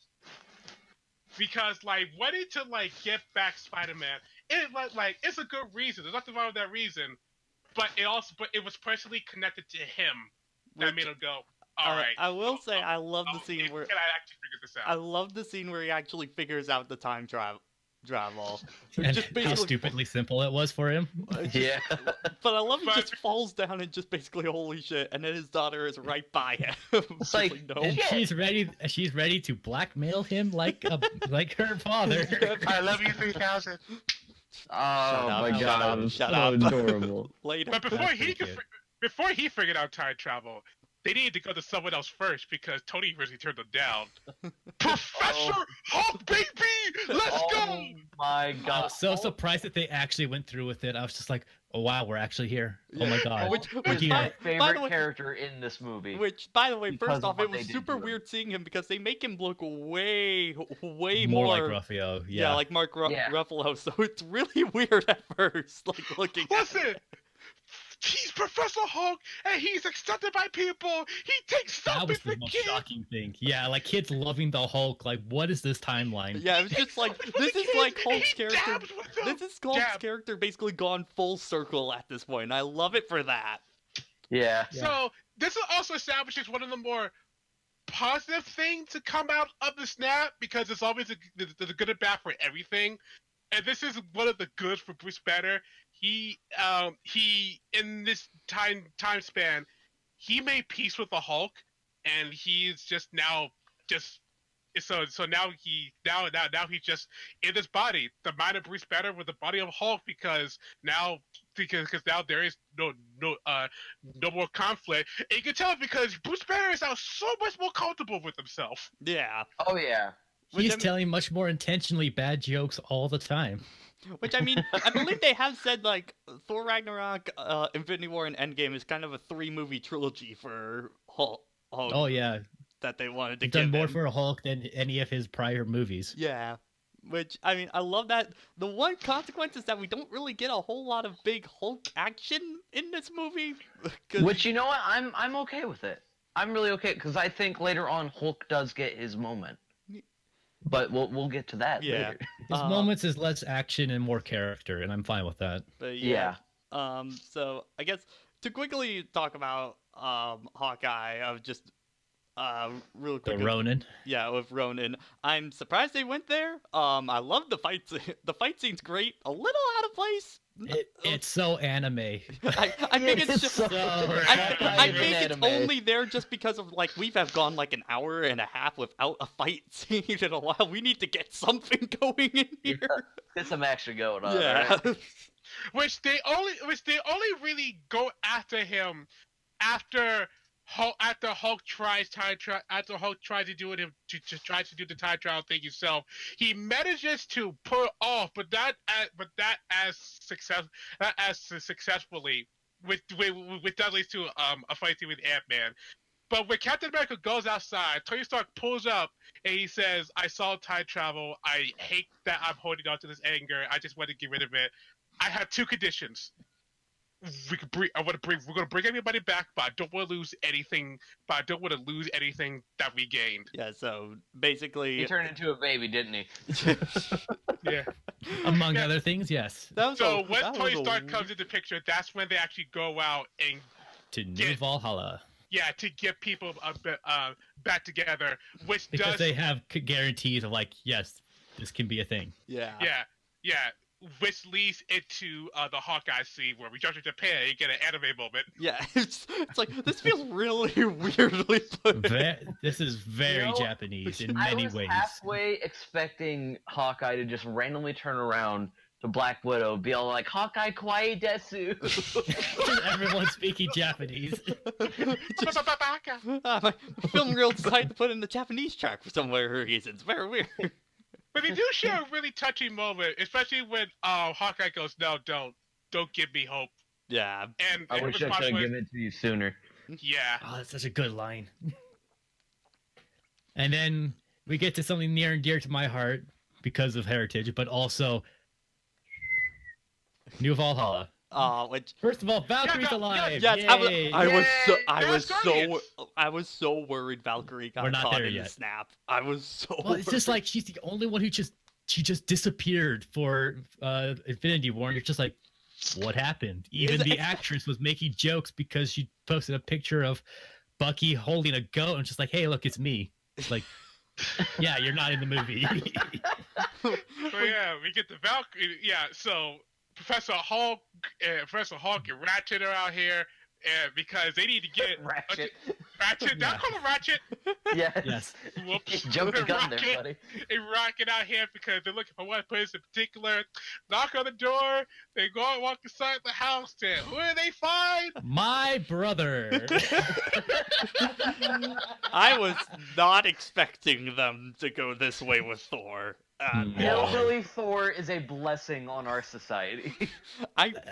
Because like wanting to like get back Spider-Man, it's a good reason. There's nothing wrong with that reason. But it was personally connected to him that Which- made him go, all right. I will say I love the scene Can where I actually figure this I out? love the scene where he actually figures out the time travel. And Just how basically- stupidly simple it was for him. Yeah. But I love he But- just falls down and just basically holy shit, and then his daughter is right by him. Just like, no. And Yeah. she's ready to blackmail him like her father. I love you 3000. Oh up, my shut god, up, it was shut so up. adorable. Later. But before That's he pretty good. before he figured out time travel, they needed to go to someone else first because Tony originally turned them down. Professor Hulk, baby, let's Oh go. my I god. was so surprised that they actually went through with it. I was just like, oh wow, we're actually here. Oh my god. Which We're He's here. my by the favorite way- character in this movie. Which, by the way, Because first of off, what it they was did super to him. weird seeing him because they make him look way more more like Raphael. yeah, Yeah. like Mark Yeah. Ruffalo. So it's really weird at first, like looking. At Listen, he's Professor Hulk, and he's accepted by people. He takes That something was for the most kids. shocking thing. Yeah, like kids loving the Hulk. Like, what is this timeline? Yeah, it was just like this is like Hulk's character. This is Hulk's Jab. character basically gone full circle at this point. And I love it for that. Yeah. So this also establishes one of the more positive things to come out of the snap because it's always there's a good and bad for everything, and this is one of the goods for Bruce Banner. He in this time span, he made peace with the Hulk, and he's just now just. So now he's just in this body, the mind of Bruce Banner with the body of Hulk, because now there is no more conflict. And you can tell because Bruce Banner is now so much more comfortable with himself. Yeah. Oh yeah. Which He's I mean, telling much more intentionally bad jokes all the time. which I mean, I believe they have said like Thor Ragnarok, Infinity War, and Endgame is kind of a 3-movie trilogy for Hulk Oh yeah, that they wanted to they've done give more him. for Hulk than any of his prior movies. Yeah. Which, I mean, I love that. The one consequence is that we don't really get a whole lot of big Hulk action in this movie. 'Cause Which, you know what? I'm okay with it. I'm really okay because I think later on Hulk does get his moment, but we'll get to that Yeah. later. His moments is less action and more character, and I'm fine with that. But Yeah. so I guess to quickly talk about Hawkeye, of just real The quick. Ronin. Yeah, with Ronin. I'm surprised they went there. I love the fight. The fight scene's great. A little out of place. It's so anime. I think it's just. so I think it's anime. only there just because of like we've have gone like an hour and a half without a fight scene in a while. We need to get something going in here. Get some action going on. Yeah. Right? Which they only really go after him after Hulk tries to do it to try to do the time travel thing himself. He manages to pull off, but that as successfully with that leads to a fight scene with Ant-Man. But when Captain America goes outside, Tony Stark pulls up and he says, "I saw time travel. I hate that I'm holding on to this anger. I just want to get rid of it. I have 2 conditions. We're gonna bring everybody back, but I don't want to lose anything. But I don't want to lose anything that we gained." Yeah. So basically, He turned into a baby, didn't he? Yeah. Among other things, yes. that was So a, when that Tony was a- Stark comes into picture, that's when they actually go out and To New Valhalla. to get people back together, which Because does they have guarantees of like, yes, this can be a thing. Yeah. yeah, which leads into the Hawkeye scene where we jump to Japan and get an anime moment. Yeah. It's like this feels really weirdly put. This is very You know, Japanese in I many was ways. halfway expecting Hawkeye to just randomly turn around to Black Widow, be all like, "Hawkeye kawaii desu." Everyone speaking Japanese. My film reel decided to put in the Japanese track for some weird reason. It's very weird. But they do share a really touching moment, especially when Hawkeye goes, "No, don't give me hope." Yeah. And I her wish I response could have was, given it to you sooner. "Yeah." Oh, that's such a good line. And then we get to something near and dear to my heart because of heritage, but also New Valhalla. Which First of all, Valkyrie's yeah, alive. yes, Yay. I was so worried Valkyrie got We're not caught there in the yet. snap. I was so. Well, it's just like she's the only one who she just disappeared for Infinity War. And you're just like, what happened? Even the actress was making jokes because she posted a picture of Bucky holding a goat and just like, hey, look, it's me. It's like, yeah, you're not in the movie. So yeah, we get the Valkyrie. Yeah, so Professor Hulk and Ratchet are out here because they need to get Ratchet. Ratchet. Yeah. Don't call him Ratchet. Yes. Whoops. Jumped the gun there, Rocket buddy. and Rocket out here because they're looking for one person in particular. Knock on the door. They go and walk inside the house. And who do they find? My brother. I was not expecting them to go this way with Thor. No. Hillbilly Thor is a blessing on our society.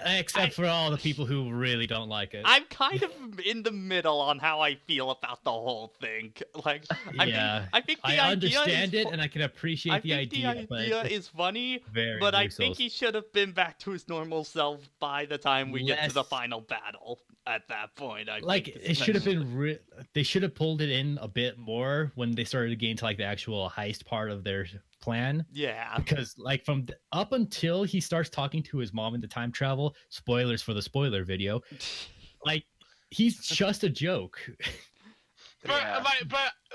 Except for all the people who really don't like it. I'm kind of in the middle on how I feel about the whole thing. Like, Yeah. I think the I idea understand is it and I can appreciate I the think idea, the idea but is funny, very but I Russo's. think he should have been back to his normal self by the time we get to the Less- final battle. At that point, I like think it should have been they should have pulled it in a bit more when they started to get into like the actual heist part of their plan, Yeah. because like from up until he starts talking to his mom in the time travel, spoilers for the spoiler video, like he's just a joke. But Yeah.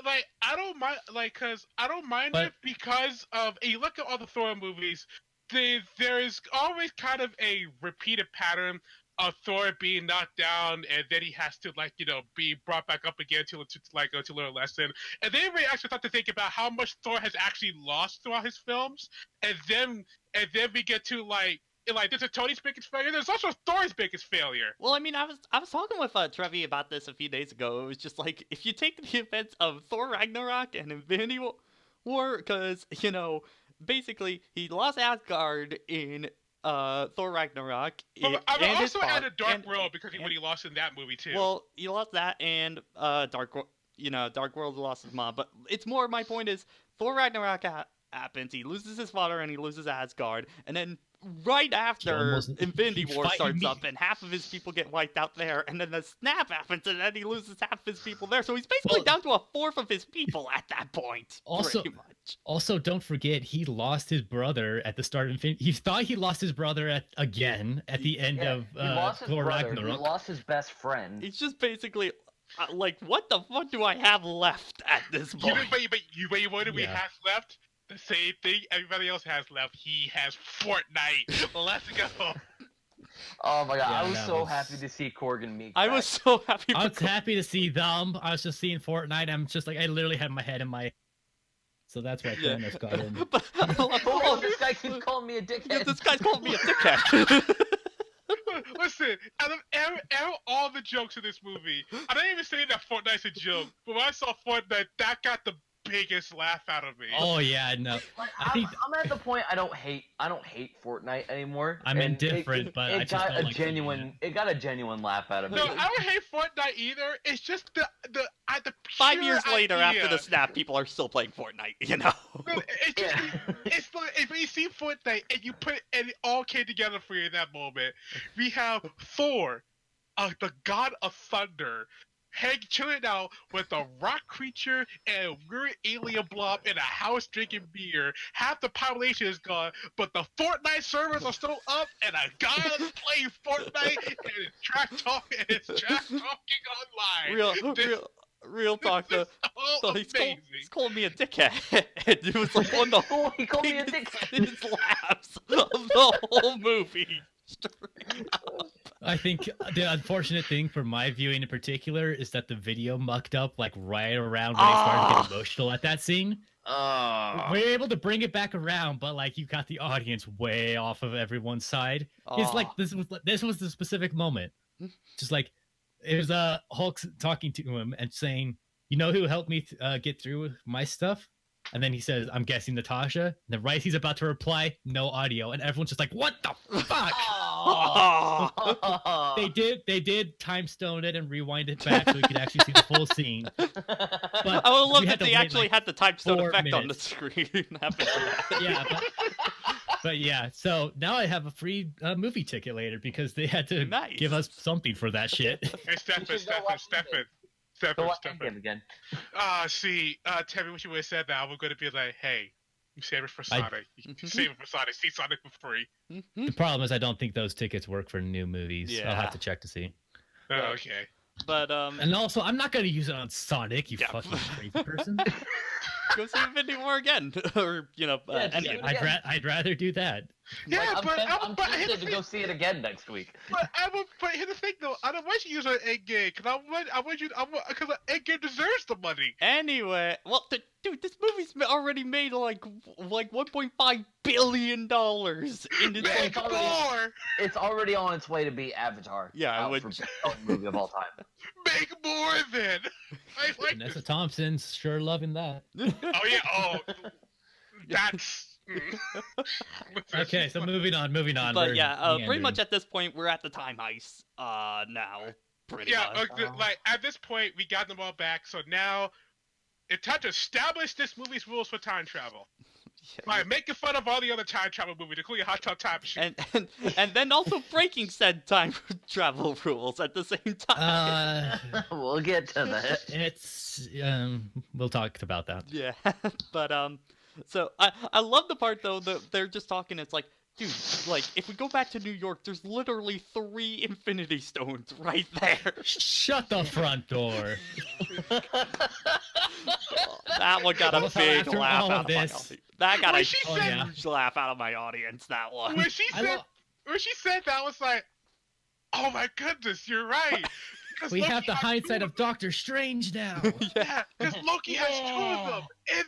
like I don't mind cause I don't mind But- it because of you look at all the Thor movies, there is always kind of a repeated pattern of Thor being knocked down and then he has to be brought back up again to learn a lesson. And they really actually thought to think about how much Thor has actually lost throughout his films, and then we get to this is Tony's biggest failure. There's also Thor's biggest failure. Well, I mean, I was talking with Trevi about this a few days ago. It was just like if you take the events of Thor Ragnarok and Infinity War, war because basically he lost Asgard in Thor Ragnarok. But I and his also fa- added Dark and- World because and- when he lost in that movie too. Well, he lost that and Dark World lost his mom. But it's more my point is Thor Ragnarok happens. He loses his father and he loses Asgard, and then right after almost- Infinity he War fight- starts he- up, and half of his people get wiped out there, and then the snap happens, and then he loses half of his people there. So he's basically Well- down to a fourth of his people at that point. Also- pretty much. Also, don't forget he lost his brother at the start of Infinity. He thought he lost his brother again at the end Yeah, of he lost his Thor brother. Ragnarok. He lost his best friend. He's just basically like, what the fuck do I have left at this You point? know, but what do we Yeah. have left? The same thing everybody else has left. He has Fortnite. Let's go. Oh my god, Yeah, I was that so was- happy to see Korg and Meek. I back. was so happy. I For was happy to see them. I was just seeing Fortnite. I'm just like, I literally had my head in my. So that's why Yeah. Thanos got in. But Oh, this guy keeps calling me a dickhead. this guy's calling me a dickhead. Listen, out of all the jokes in this movie, I'm not even saying that Fortnite's a joke, but when I saw Fortnite, that got the biggest laugh out of me. Oh yeah, no. Like, I think- I'm at the point I don't hate Fortnite anymore. I'm and indifferent, but I it just got don't a like seeing genuine. It got a genuine laugh out of me. No, I don't hate Fortnite either. It's just the 5 pure years later, after idea. the snap, people are still playing Fortnite. No, it's just Yeah. it's like if you see Fortnite and you put it and it all came together for you in that moment. We have Thor, the god of thunder, chilling out with a rock creature and a weird alien blob in a house drinking beer. Half the population is gone, but the Fortnite servers are still up, and a guy is playing Fortnite and it's trash talking online. Real talk. This is So all he's amazing. calling me a dickhead. It was like one of the Oh, he called me a biggest dickhead. laughs of the whole movie. I think the unfortunate thing for my viewing in particular is that the video mucked up like right around when I started to get emotional at that scene. Oh. We're able to bring it back around, but like you got the audience way off of everyone's side. It's like this was the specific moment. Just like it was Hulk talking to him and saying, "You know who helped me get through my stuff?" And then he says, "I'm guessing Natasha." And then right he's about to reply, no audio, and everyone's just like, "What the fuck?" Oh. They did time stone it and rewind it back so we could actually see the full scene. But I would love we that had to they wait, actually like, had the time stone 4 effect on the minutes. screen. After that. Yeah, but yeah. So now I have a free movie ticket later because they had to Nice. give us something for that shit. Hey, Stefan, should go watch Stefan. Go watch Endgame again. Tell me what you would have said now. We're going to be like, hey, you save it for I- Sonic. You save it for Sonic. See Sonic for free. The problem is I don't think those tickets work for new movies. I'll Yeah. have to check to see. Oh, okay. But And also, I'm not going to use it on Sonic, you Yeah. fucking crazy person. go see Infinity War again, or Yeah, Endgame. yeah. I'd rather do that. Yeah, I'm but here's tempted the to go see it again next week. But here's the thing, though. I don't want you to use an Endgame because because Endgame deserves the money. Anyway, well, dude, this movie's already made like 1.5 billion dollars in its Yeah, like it's already- More, It's already on its way to be Avatar. Yeah, I out would- for best movie of all time. make more then. I like Vanessa this. Thompson's sure loving that. Oh yeah. Oh, that's. Okay, so moving on. But We're yeah, pretty meandering. much at this point, we're at the time heist. Now, pretty Yeah, much. like at this point, we got them all back. So now it's time to establish this movie's rules for time travel by making fun of all the other time travel movies, including Hot Tub Time Machine. And then also breaking said time travel rules at the same time. We'll get to that. It's we'll talk about that. Yeah, but so I love the part though that they're just talking. It's like, dude, like if we go back to New York, there's literally 3 Infinity Stones right there. Shut the front door. That one got a Also, big after laugh all out of of my this- audience. That got a When she Oh, said, yeah. huge laugh out of my audience. That one. when she I said, lo- when she said that, I was like, oh my goodness, you're right. 'Cause We Loki have the has hindsight two of Doctor Strange now. Yeah, because Loki has 2 of Yeah. them, and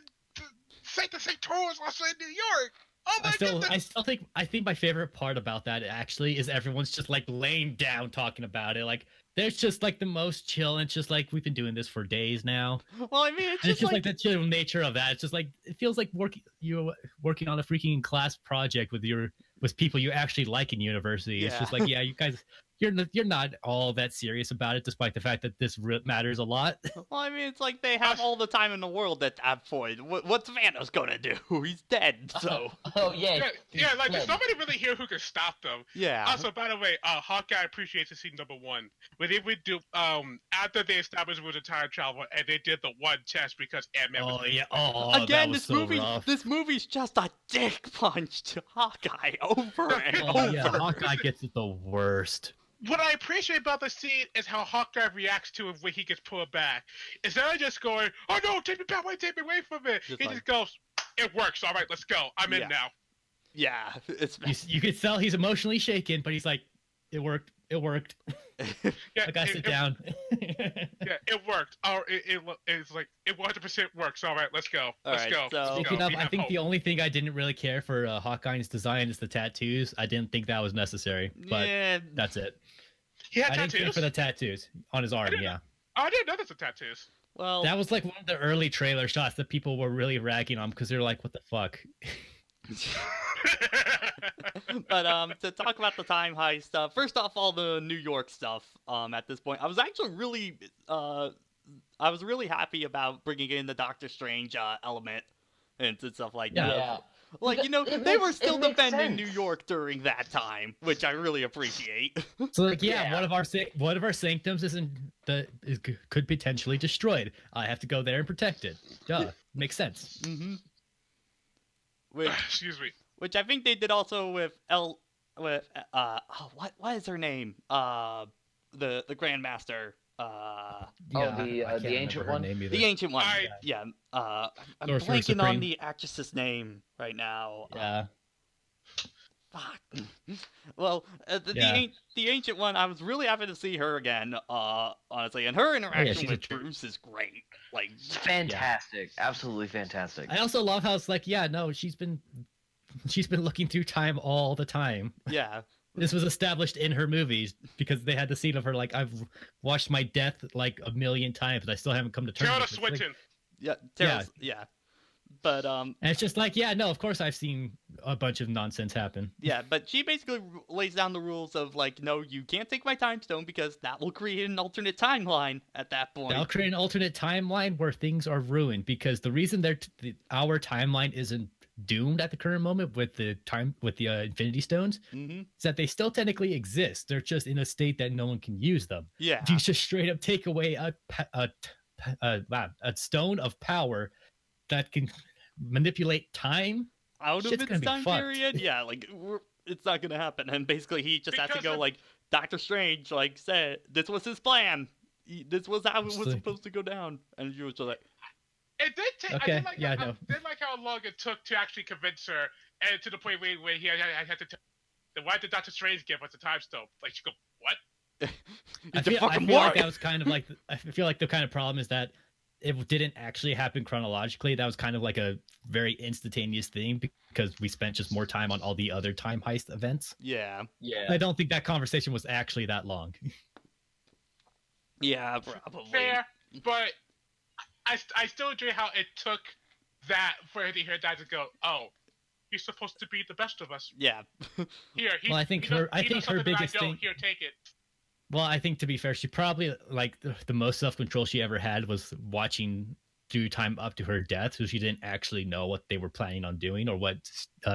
Saint Taurus was in New York. Oh my goodness! I think my favorite part about that actually is everyone's just like laying down talking about it. Like there's just like the most chill, and it's just like we've been doing this for days now. Well, I mean, it's And it's just just like, like the chill nature of that. It's just like it feels like you're working on a freaking class project with people you actually like in university. It's just Yeah. like, yeah, you guys, you're not all that serious about it, despite the fact that this matters a lot. well, I mean, it's like they have all the time in the world at that point. What's Thanos gonna do? He's dead, so. Oh yeah. Yeah, like there's nobody really here who can stop them. Yeah. Also, by the way, Hawkeye appreciates the scene #1 when they would do after they established it was a time travel and they did the one test because Ant-Man was Oh yeah, oh that Again, was so rough. this movie's just a dick punch to Hawkeye over and Oh over. yeah, Hawkeye gets it the worst. What I appreciate about the scene is how Hawkeye reacts to it when he gets pulled back. Instead of just going, "Oh no, take me away from it," Just he like- just goes, "It works. All right, let's go. I'm Yeah. in now." Yeah, it's You could tell he's emotionally shaken, but he's like, "It worked. It worked. Yeah, I gotta sit down." Yeah, it worked. It's like it 100% works. All right, let's go. All Let's right, go. so- Let's Speaking go. of, We I have think hope. the only thing I didn't really care for Hawkeye's design is the tattoos. I didn't think that was necessary, but yeah, that's it. He had I didn't care tattoos. for the tattoos on his arm. didn't Yeah, Oh, I didn't know there's a tattoos. well, that was like one of the early trailer shots that people were really ragging on because they're like, "What the fuck?" but to talk about the time heist stuff, first off, all the New York stuff. At this point, I was actually really, I was really happy about bringing in the Doctor Strange element and stuff like Yeah. that. Yeah. Like, you know, It they makes- were it still makes defending sense. New York during that time, which I really appreciate. So like, yeah, Yeah. one of our sanctums could potentially destroyed. I have to go there and protect it. Duh, makes sense. Mm-hmm. Which, Excuse me. which I think they did also with what is her name? The Grandmaster. Yeah, the, I can't the remember ancient her one? name either. The ancient one. I- Yeah. I'm Sorcerer blanking on Supreme. the actress's name right now. Yeah. Fuck. Well, Yeah. the ancient one, I was really happy to see her again. Honestly, and her interaction she's a with true- Bruce is great. Like, Fantastic. Absolutely fantastic. I also love how it's like, yeah, no, she's been looking through time all the time. yeah, This was established in her movies because they had the scene of her like, "I've watched my death like a million times, but I still haven't come to terms Tilda with it." It's like- Swinton. yeah, yeah. But and it's just like, yeah, no, of course I've seen a bunch of nonsense happen. yeah, but she basically lays down the rules of like, no, you can't take my time stone because that will create an alternate timeline at that point. That'll create an alternate timeline where things are ruined because the reason our timeline isn't doomed at the current moment with the Infinity Stones Mm-hmm. is that they still technically exist. They're just in a state that no one can use them. Yeah. If you just straight up take away a stone of power that can manipulate time, Out of shit's its gonna be time fucked. period, yeah, like it's not gonna happen. And basically, he just has to Because go of- like Doctor Strange, like said, this was his plan. This was how it was Absolutely. supposed to go down, and you were just like, It did take. Okay, I did like yeah, how, no. I did like how long it took to actually convince her, and to the point where he had to tell. Then why did Doctor Strange give us a time stone? Like she go, what? I "It's a feel fucking like war." that was kind of like I feel like the kind of problem is that it didn't actually happen chronologically. That was kind of like a very instantaneous thing because we spent just more time on all the other time heist events. Yeah, Yeah. I don't think that conversation was actually that long. yeah, probably. Fair, but I still enjoy how it took that for her to hear that to go, oh, he's supposed to be the best of us. Yeah, Here, he, Well, I think he knows- her- I he knows think her something that biggest I don't. thing- Here, take it. Well, I think to be fair, she probably like the most self control she ever had was watching through time up to her death, so she didn't actually know what they were planning on doing or what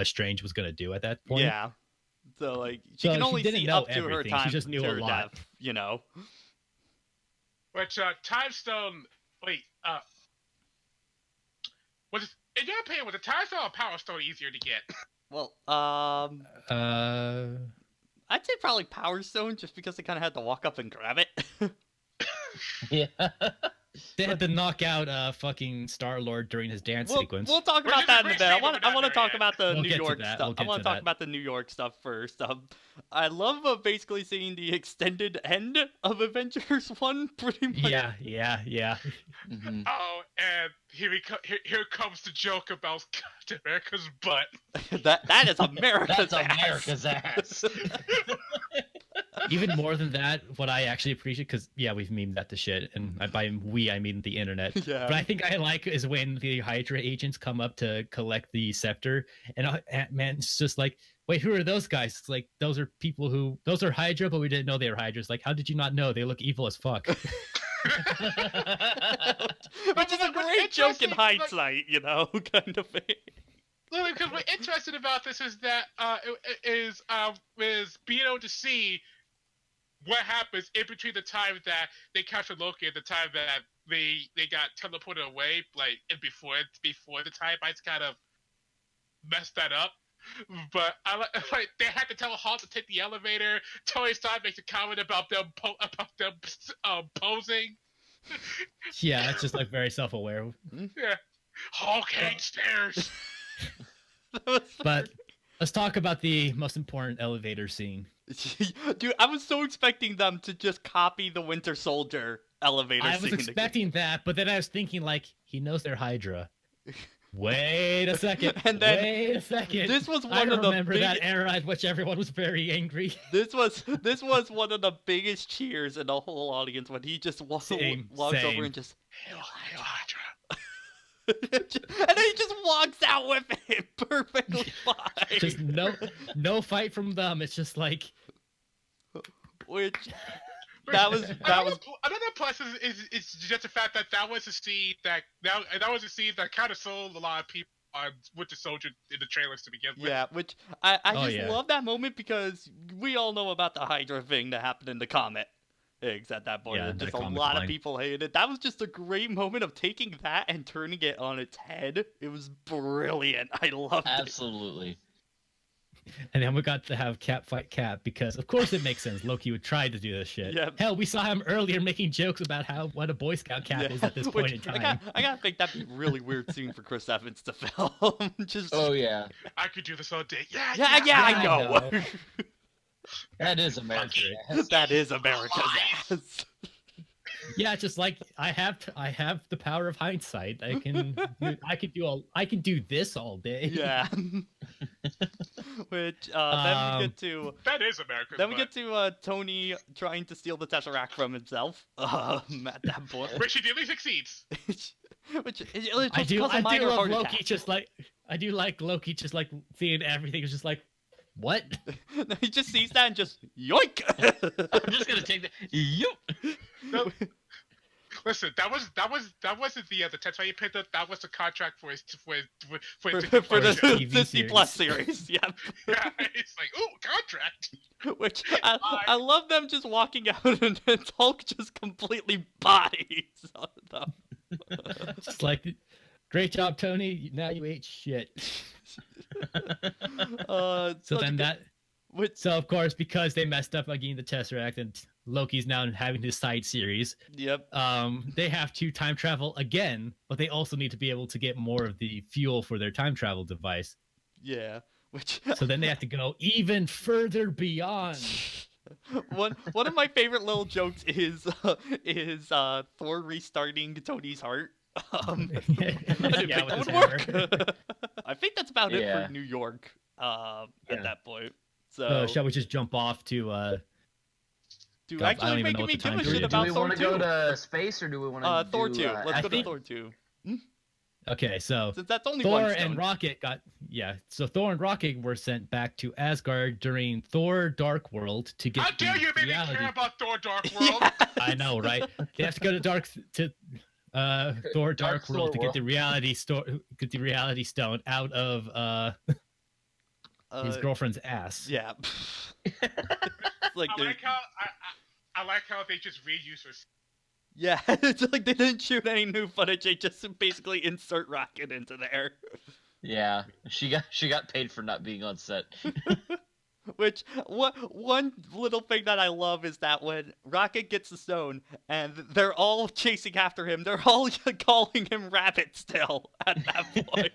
Strange was going to be at that point. yeah. So like, she So can she only didn't see know up to her everything. She time. just knew to a her lot. death, you know. Which time stone? Wait, was it, in your opinion, was a time stone or power stone easier to get? Well, Uh, I'd say probably Power Stone, just because they kind of had to walk up and grab it. Yeah. They had to knock out fucking Star-Lord during his dance We'll, sequence. we'll talk We're about just- that in we're a bit. I saving want it to there talk yet. about the We'll New get to York that, stuff. we'll I get want to to talk that. about the New York stuff first. I love basically seeing the extended end of Avengers 1, pretty much. Yeah, yeah, yeah. Mhm. Oh, and here comes the joke about Captain America's butt. That is America's That's America's ass. Even more than that, what I actually appreciate, because yeah, we've memed that to shit, and by we I mean the internet. Yeah. But I think I like is when the Hydra agents come up to collect the scepter, and Ant-Man's just like, "Wait, who are those guys?" It's like those are Hydra, but we didn't know they were Hydra. It's like, how did you not know? They look evil as fuck. Which is a What's great joke in interesting, like- hindsight, kind of thing. Literally, because what's interesting about this is that is being able to see what happens in between the time that they captured Loki and the time that they got teleported away, like and before the tie-bites kind of messed that up. But I like they had to tell Hulk to take the elevator. Tony Stark makes a comment about them posing. Yeah, it's just like very self-aware. Yeah, Hulk hates stairs. But let's talk about the most important elevator scene. Dude, I was so expecting them to just copy the Winter Soldier elevator I was scene. expecting that, but then I was thinking like, he knows they're Hydra. Wait a second. And then wait a second. this was I one of the remember that big- era in which everyone was very angry. This was one of the biggest cheers in the whole audience when he just walks Same. over and just Hail Hydra. And then he just walks out with it perfectly fine. Just no fight from them. It's just like, Which that was Another plus is just the fact that was a scene that was a scene that kind of sold a lot of people on Winter Soldier in the trailers to begin with. yeah, which I Oh, just yeah. love that moment because we all know about the Hydra thing that happened in the comic. At that point, Yeah, and the just a comic lot of line. people hated it. That was just a great moment of taking that and turning it on its head. It was brilliant. I loved it. Absolutely. and then we got to have Cap fight Cap because of course it makes sense. Loki would try to do this shit. Yep. Hell, we saw him earlier making jokes about what a Boy Scout Cap is at this point Which in time. I gotta think that'd be a really weird scene for Chris Evans to film. Just Oh yeah, I could do this all day. Yeah, yeah, I I know. know. that is America's ass. That is America's ass. Yeah, just like I have the power of hindsight. I can do this all day. Yeah. Which then we get to that is America's. then we butt. get to Tony trying to steal the Tesseract from himself. At that point, Which he nearly succeeds. which it I just do cause a I minor do love heart Loki attack. just like Loki just like seeing everything is just like what? He just sees that and just yoink. I'm just gonna take that. Yup. No. Listen, that wasn't the tattoo you picked up. That was the contract for his for his the show. TV Disney Plus series. series, yeah. Yeah, it's like, ooh, contract. Which I love them just walking out and then Hulk just completely bodies on them. Just like great job, Tony. Now you ate shit. So such a then good- that which so of course because they messed up again the Tesseract and Loki's now having his side series. yep. They have to time travel again, but they also need to be able to get more of the fuel for their time travel device. Yeah. Which So then they have to go even further beyond. one of my favorite little jokes is Thor restarting Tony's heart. I didn't Yeah, think with that his would work. I think that's about it Yeah. for New York Yeah. at that point. So So shall we just jump off to do God, I don't actually even making know me what the give a time shit period Do about we Thor want to go 2. to space or do we want to Thor 2. Let's I go to think- Thor 2. okay, so Since that's only Thor one and stone. Rocket so Thor and Rocket were sent back to Asgard during Thor Dark World to get How dare the you make me reality. care about Thor Dark World? Yeah. I know, right? They have to go to Thor Dark Thor World to get World. the reality stone out of his girlfriend's ass. Yeah. Like I like how they just reuse her. yeah, it's like they didn't shoot any new footage. They just basically insert Rocket into there. Yeah, she got paid for not being on set. Which one little thing that I love is that when Rocket gets the stone and they're all chasing after him, they're all calling him Rabbit still at that point.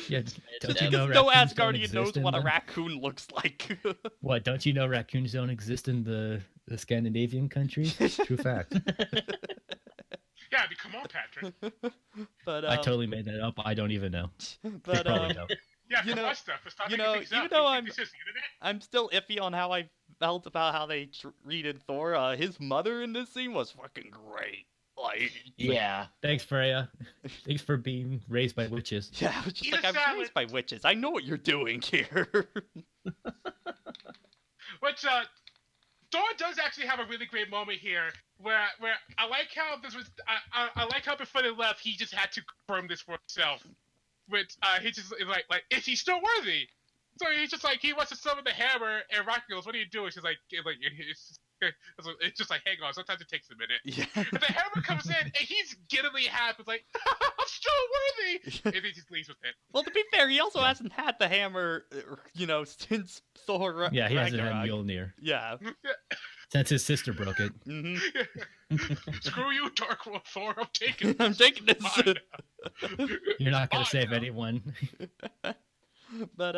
Yeah, don't you Because know no raccoons don't Asgardian knows exist in what a them? raccoon looks like. What, don't you know raccoons don't exist in the Scandinavian countries? True fact. Yeah, I mean, come on, Patrick. But I totally made that up. I don't even know. but Probably don't. Yeah, You come know- on, stuff. Stop you making know- things even up. though You I'm- think this is the internet? I'm still iffy on how I felt about how they treated Thor. His mother in this scene was fucking great. Like, Yeah. Thanks, Freya. Thanks for being raised by witches. yeah, I was just Eat like, a I'm salad. raised by witches. I know what you're doing here. Which Thor does actually have a really great moment here, where I like how this was. I like how before they left, he just had to confirm this for himself. Which he just like, is he still worthy? So he's just like, he wants to summon the hammer, and Rocket goes, "What are you doing?" She's like, it's just like, hang on. Sometimes it takes a minute. Yeah. And the hammer comes in, and he's giddily happy. It's like, I'm still worthy, and he just leaves with it. Well, to be fair, he also Yeah. hasn't had the hammer, since Thor. Yeah, he hasn't had Ragnarok. Mjolnir Yeah. since his sister broke it. hmm Screw you, Dark World Thor. I'm taking. I'm taking this. Mine. You're not gonna Oh, save no. anyone. But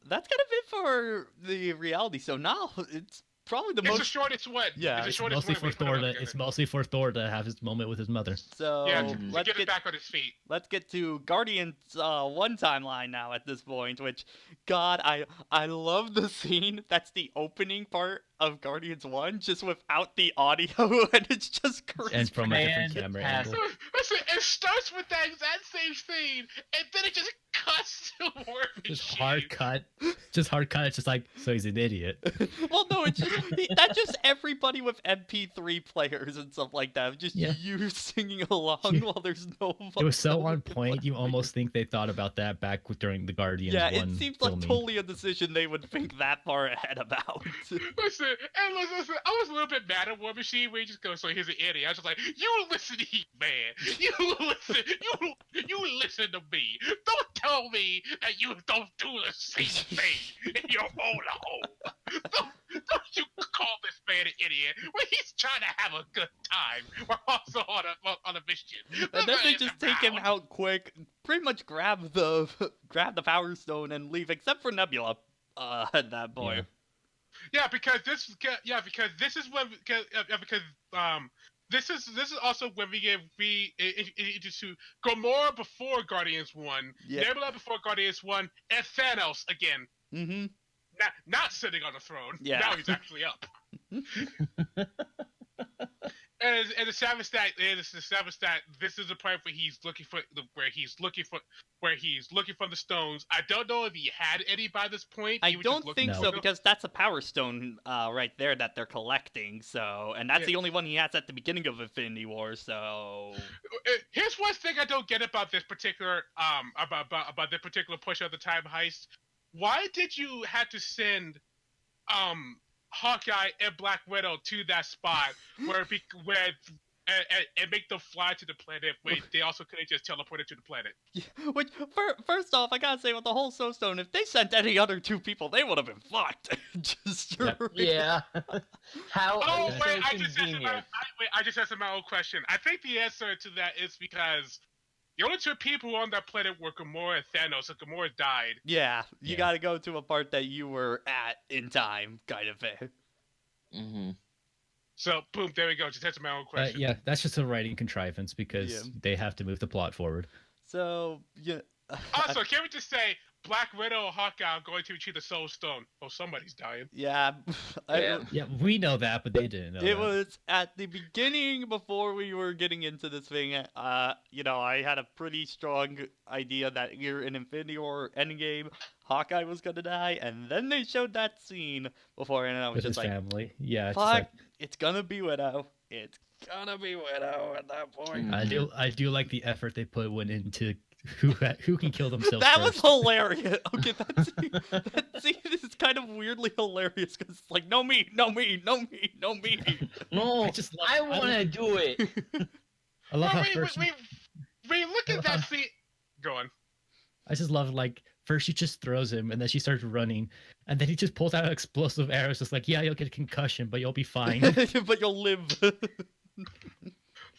that's kind of it for the reality. So now it's probably the It's the most. shortest one. Yeah, it's the It's shortest mostly one. for We put it Thor. all To, together. it's mostly for Thor to have his moment with his mother. So Yeah, to let's get it get back on his feet. let's get to Guardians one timeline now at this point. Which, God, I love the scene. That's the opening part of Guardians 1, just without the audio, and it's just crazy. And from a different camera Fantastic. angle. Listen, it starts with that exact same scene, and then it just cuts to War Just Machine. hard cut. Just hard cut. It's just like, so he's an idiot. Well, no, it's just that's just everybody with MP3 players and stuff like that. Just Yeah. you singing along while there's no. It was so no on point. You audio. almost think they thought about that back during the Guardians Yeah, 1 it seems like filming. totally a decision they would think that far ahead about. Listen, I was a little bit mad at War Machine where he just goes, so here's an idiot. I was just like, you listen to me, man. You listen to me. Don't tell me that you don't do the same thing in your own home. Don't you call this man an idiot when he's trying to have a good time. We're also on a mission. And then they Look just take him around. out quick, pretty much grab the Power Stone and leave, except for Nebula. At that point. Yeah, because this is when this is also when we get introduced to Gamora before Guardians 1, Yeah. Nebula before Guardians 1, and Thanos again. Mm-hmm. Not sitting on the throne. Yeah. Now he's actually up. And the savage that this is the point where he's looking for the stones. I don't know if he had any by this point. I He was just don't looking think No. so for them. because that's a Power Stone right there that they're collecting. So, and that's Yeah. the only one he has at the beginning of Infinity War. So, Here's one thing I don't get about this particular about the particular push of the time heist. Why did you have to send Hawkeye and Black Widow to that spot and make them fly to the planet when they also could have just teleported to the planet? which first off, I gotta say with the whole Soul Stone, if they sent any other two people, they would have been fucked. Just Yep. Yeah. How Oh so wait, I just convenient. answered my own question. I think the answer to that is because the only two people on that planet were Gamora and Thanos, and Gamora died. yeah, you Yeah. gotta go to a part that you were at in time, kind of thing. Mm-hmm. So boom, there we go. Just answered my own question. Yeah, that's just a writing contrivance because Yeah. they have to move the plot forward. So yeah. Also, can we just say Black Widow and Hawkeye are going to achieve the Soul Stone? Oh, somebody's dying. yeah, Yeah. Yeah, we know that, but they didn't know It that. was at the beginning before we were getting into this thing. I had a pretty strong idea that here in Infinity War Endgame, Hawkeye was gonna die, and then they showed that scene before, and I was with just his like, family. Yeah, it's "Fuck, just like, it's gonna be Widow. It's gonna be Widow at that point." Mm. I do like the effort they went into who can kill themselves That was first. hilarious. Okay, that scene is kind of weirdly hilarious because it's like, no me, no me, no me, no me. No, I just love- I I want to love- do it. I love how Well, first we look at that scene. Go on. I just love like first she just throws him, and then she starts running, and then he just pulls out explosive arrows, just like, yeah, you'll get a concussion, but you'll be fine. But you'll live.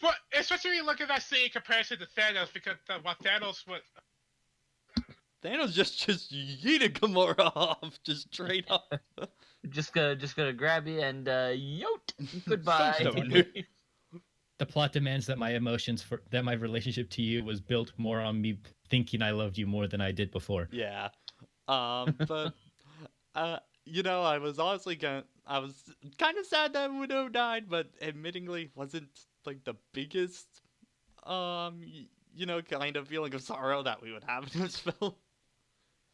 But especially when you look at that scene in comparison to Thanos, because what Thanos would. Thanos just yeeted Gamora off, just straight up. Just gonna grab you and yote. Goodbye. So stoner. The plot demands that my relationship to you was built more on me thinking I loved you more than I did before. Yeah. But you know, I was kind of sad that Widow died, but admittingly wasn't like the biggest you know, kind of feeling of sorrow that we would have in this film.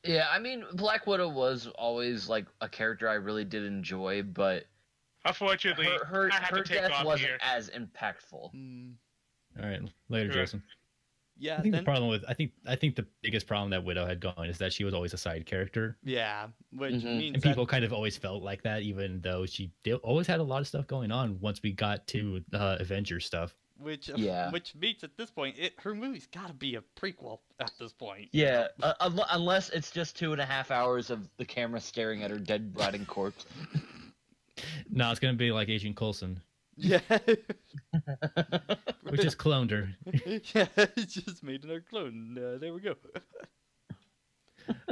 Yeah, I mean, Black Widow was always like a character I really did enjoy, but Unfortunately, her I had to take death off wasn't here. as impactful. All right, later, Sure. Jason. Yeah. I think Then, the problem with I think the biggest problem that Widow had going is that she was always a side character, yeah, which Mhm. means and that people kind of always felt like that, even though always had a lot of stuff going on. Once we got to Avengers stuff, Yeah. which means at this point, her movie's got to be a prequel at this point. Yeah, unless it's just 2.5 hours of the camera staring at her dead, rotting corpse. no, it's gonna be like Agent Coulson, Yeah. we just cloned her. Yeah, it's just made another clone. There we go.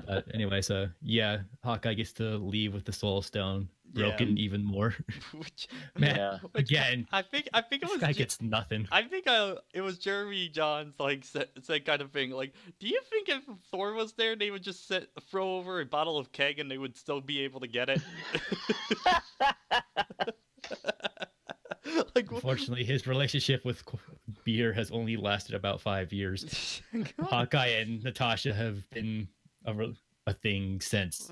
But anyway, so yeah, Hawkeye gets to leave with the Soul Stone Yeah. broken even more. Which, Man, Yeah. again, I think it this was guy gets nothing. I think it was Jeremy Johns like said kind of thing like, do you think if Thor was there they would just throw over a bottle of keg and they would still be able to get it? Like, Unfortunately, his relationship with beer has only lasted about 5 years. Hawkeye and Natasha have been a thing since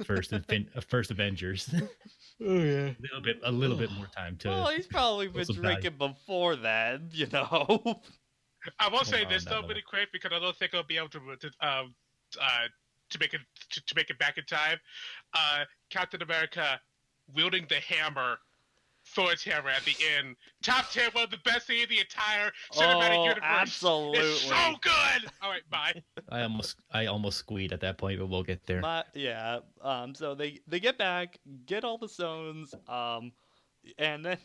first Avengers. Oh yeah. A little bit more time to. Well, he's probably been some value. drinking before then, you know. I will say on, this that though, level. really quick, because I don't think I'll be able to make it back in time. Captain America wielding the hammer, Thor's hammer at the end. Top 10, one of the best scene in the entire cinematic universe. Absolutely. It's so good. All right, bye. I almost squeed at that point, but we'll get there. Yeah. So they get back, get all the stones, and then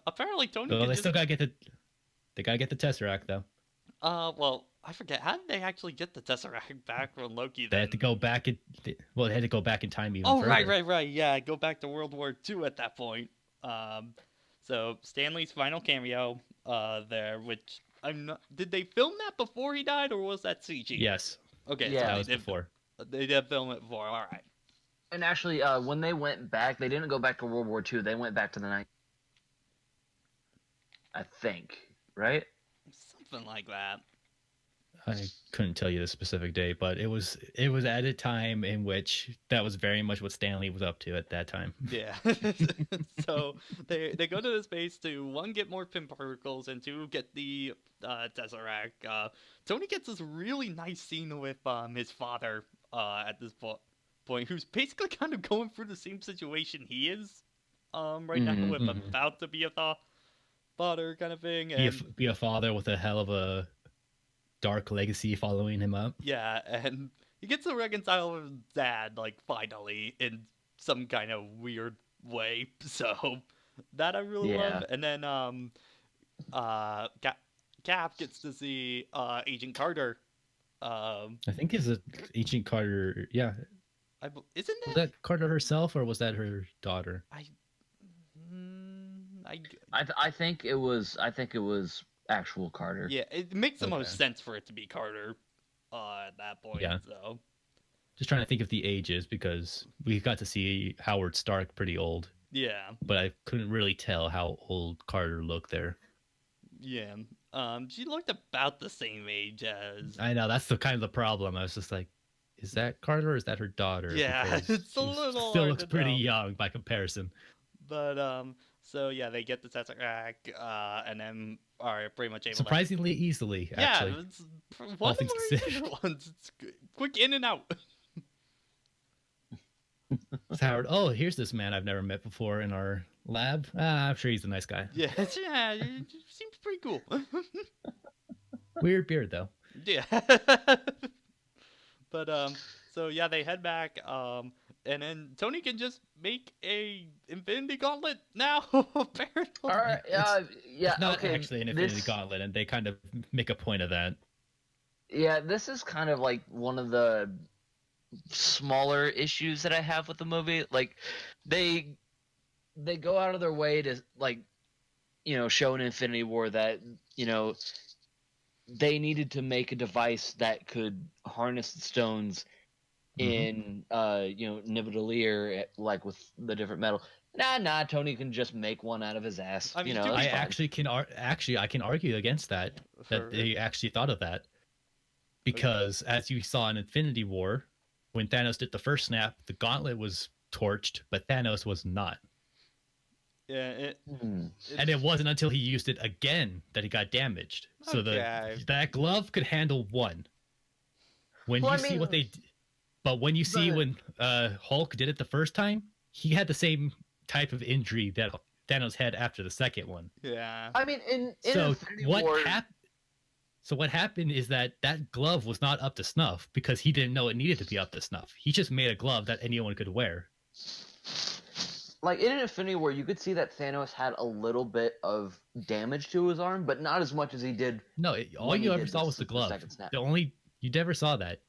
apparently Tony. Well, can they just, still gotta get the Tesseract though. Well, I forget. How did they actually get the Tesseract back from Loki? They had to go back in. Well, they had to go back in time even Oh, further. right. Yeah, go back to World War II at that point. So Stanley's final cameo, there, which I'm not. Did they film that before he died, or was that CG? Yes, Okay. Yeah. so that they was did, before. They did film it before. All right. And actually, when they went back, they didn't go back to World War II. They went back to the night. I think, right? Something like that. I couldn't tell you the specific date, but it was at a time in which that was very much what Stanley was up to at that time. Yeah. So they go to this base to, one, get more pin particles, and two, get the Tesseract. Tony gets this really nice scene with his father at this point, who's basically kind of going through the same situation he is right now, with Mhm. about to be a father kind of thing. And Be a father with a hell of a dark legacy following him up. yeah, and he gets to reconcile with his dad, like, finally, in some kind of weird way. So that I really Yeah. love. And then Cap gets to see Agent Carter. I think it's Agent Carter. Yeah, Isn't was that? that Carter herself or was that her daughter? I think it was actual Carter. Yeah, it makes the most Okay. sense for it to be Carter at that point. Yeah. So Just trying to think of the ages because we got to see Howard Stark pretty old, yeah, but I couldn't really tell how old Carter looked there. yeah. She looked about the same age as. I know that's the kind of the problem. I was just like, is that Carter or is that her daughter? Yeah, Because it's a she little still hard looks to pretty tell. young by comparison. But so yeah, they get the Tesseract, and then are pretty much able Surprisingly easily, to. actually. Yeah, it's one of things the considered. easier ones. It's quick in and out. It's Howard. Oh, here's this man I've never met before in our lab. I'm sure he's a nice guy. Yeah, it seems pretty cool. Weird beard though. Yeah. But So yeah, they head back, and then Tony can just make a Infinity Gauntlet now. Apparently. All right. Yeah. It's not Okay. actually an Infinity Gauntlet, and they kind of make a point of that. Yeah, this is kind of like one of the smaller issues that I have with the movie. Like, they go out of their way to like, show in Infinity War that they needed to make a device that could harness the stones in Nidavellir, like with the different metal. Nah, Tony can just make one out of his ass. I mean, it's I fine. Actually I can argue against that they actually thought of that, because as you saw in Infinity War, when Thanos did the first snap, the gauntlet was torched, but Thanos was not. Yeah, And it wasn't until he used it again that he got damaged. So Okay. that glove could handle one. When Well, you see what they, but when you see when Hulk did it the first time, he had the same type of injury that Thanos had after the second one. Yeah. I mean, in So Infinity what War, So what happened is that glove was not up to snuff because he didn't know it needed to be up to snuff. He just made a glove that anyone could wear. like in Infinity War, you could see that Thanos had a little bit of damage to his arm, but not as much as he did. No, all you ever saw was the glove. second snap. You never saw that.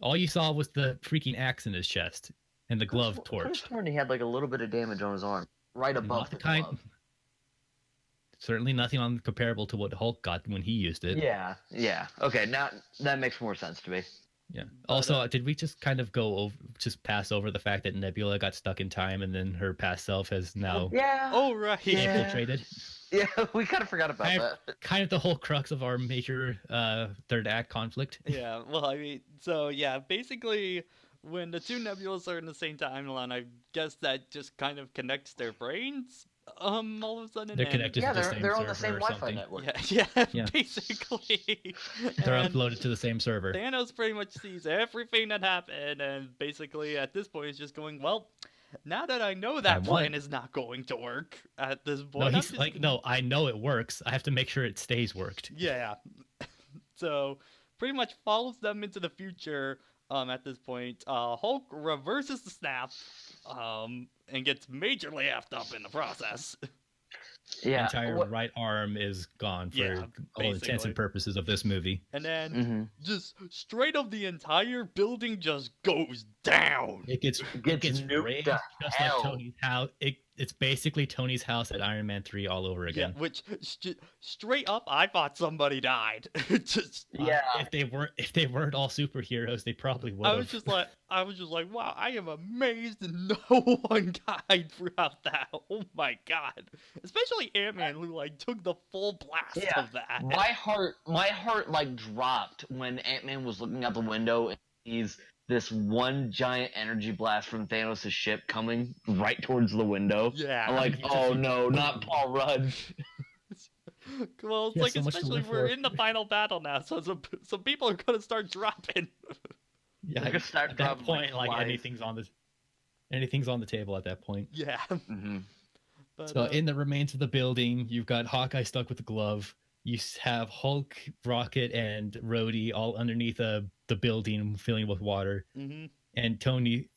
All you saw was the freaking axe in his chest and the glove I could've torched. sworn he had like a little bit of damage on his arm, right above Not the the kind. glove. Certainly nothing on comparable to what Hulk got when he used it. Yeah. Okay, now that makes more sense to me. Yeah. Also, did we just kind of pass over the fact that Nebula got stuck in time and then her past self has now Yeah. Oh right. Yeah. infiltrated? Yeah, we kind of forgot about that. Kind of the whole crux of our major third act conflict. Yeah. Well, I mean, so yeah, basically, when the two nebulas are in the same timeline, I guess that just kind of connects their brains. All of a sudden, They're and- connected Yeah, to the same they're server on the same or Wi-Fi something. network. Yeah, Yeah. basically. They're And uploaded to the same server. Thanos pretty much sees everything that happened, and basically at this point is just going, well, now that I know that I plan won. is not going to work at this point. No, I'm he's just like, gonna- no, I know it works. I have to make sure it stays worked. Yeah. So pretty much follows them into the future. At this point, Hulk reverses the snap, and gets majorly effed up in the process. Yeah. Entire what- right arm is gone for Yeah, all intents basically. and purposes of this movie. And then Mhm. just straight up the entire building just goes down. It gets Gets nuked raised to just hell. like Tony's house. It's basically Tony's house at Iron Man 3 all over again. Yeah, which straight up, I thought somebody died. Just, Yeah. If they weren't all superheroes, they probably would I have. was just like, wow, I am amazed no one died throughout that. Oh my god, especially Ant-Man who like took the full blast Yeah. of that. My heart like dropped when Ant-Man was looking out the window and he's this one giant energy blast from Thanos' ship coming right towards the window. Yeah. I'm like, He just- oh no, not Paul Rudd. Well, it's He has like so much to especially live we're for. in the final battle now, so some people are gonna start dropping. Yeah, Like a start at that drop, point, like live. anything's on the table at that point. Yeah. Mm-hmm. But, So in the remains of the building, you've got Hawkeye stuck with the glove. You have Hulk, Rocket, and Rhodey all underneath the building, filling with water. mhm. And Tony,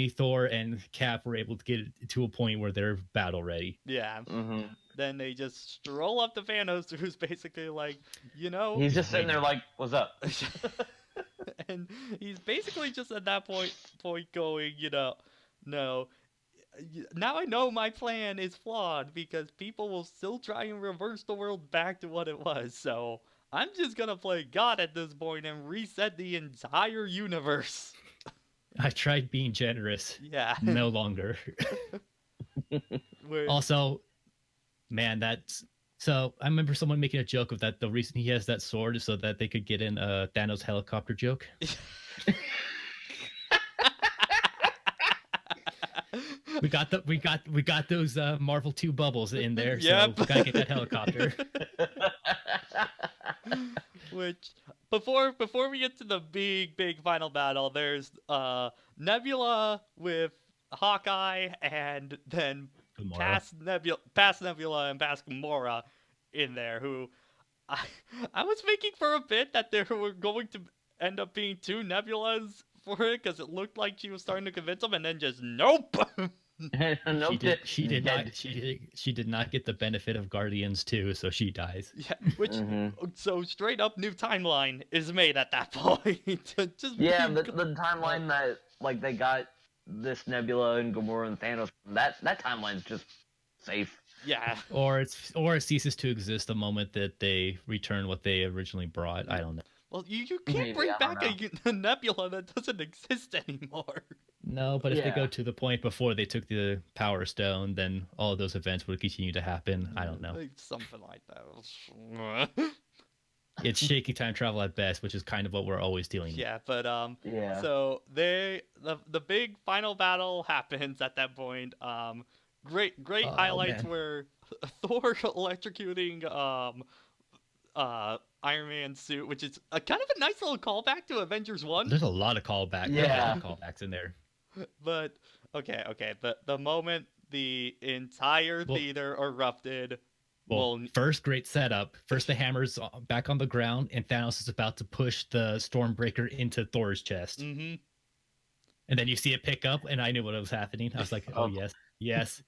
Thor, and Cap were able to get it to a point where they're battle ready. Yeah. Mm-hmm. Then they just stroll up to Thanos, who's basically like, He's just sitting there like, what's up? and he's basically just at that point going, no. Now I know my plan is flawed because people will still try and reverse the world back to what it was. So I'm just gonna play God at this point and reset the entire universe. I tried being generous. Yeah. No longer. Where- Also, man, so I remember someone making a joke of that. The reason he has that sword is so that they could get in a Thanos helicopter joke. We got those Marvel 2 bubbles in there, Yep. so we gotta get that helicopter. Which before we get to the big final battle, there's Nebula with Hawkeye, and then Gamora. past Nebula and past Gamora in there. Who I was thinking for a bit that there were going to end up being two Nebulas for it because it looked like she was starting to convince him, and then just nope. Nope. She did not get the benefit of Guardians 2, so she dies. Yeah, which Mhm. so straight up new timeline is made at that point. Just Yeah, being the timeline that like they got this Nebula and Gamora and Thanos. That timeline's just safe. yeah. Or it ceases to exist the moment that they return what they originally brought. I don't know. Well, you can't Maybe, bring I don't back a nebula that doesn't exist anymore. No, but if they go Yeah. to the point before they took the Power Stone, then all of those events would continue to happen. I don't know. Like, something like that. It's shaky time travel at best, which is kind of what we're always dealing with. Yeah, but Yeah. so the big final battle happens at that point. Great Oh, highlights man. were Thor electrocuting Iron Man's suit, which is a kind of a nice little callback to Avengers 1. There's a lot of callbacks. Yeah. There's a lot of callbacks in there. But okay, but the moment the entire Well- theater erupted, Well, first, great setup. First, the hammer's back on the ground, and Thanos is about to push the Stormbreaker into Thor's chest. mm-hmm. And then you see it pick up, and I knew what was happening. I was like, oh, Oh. yes.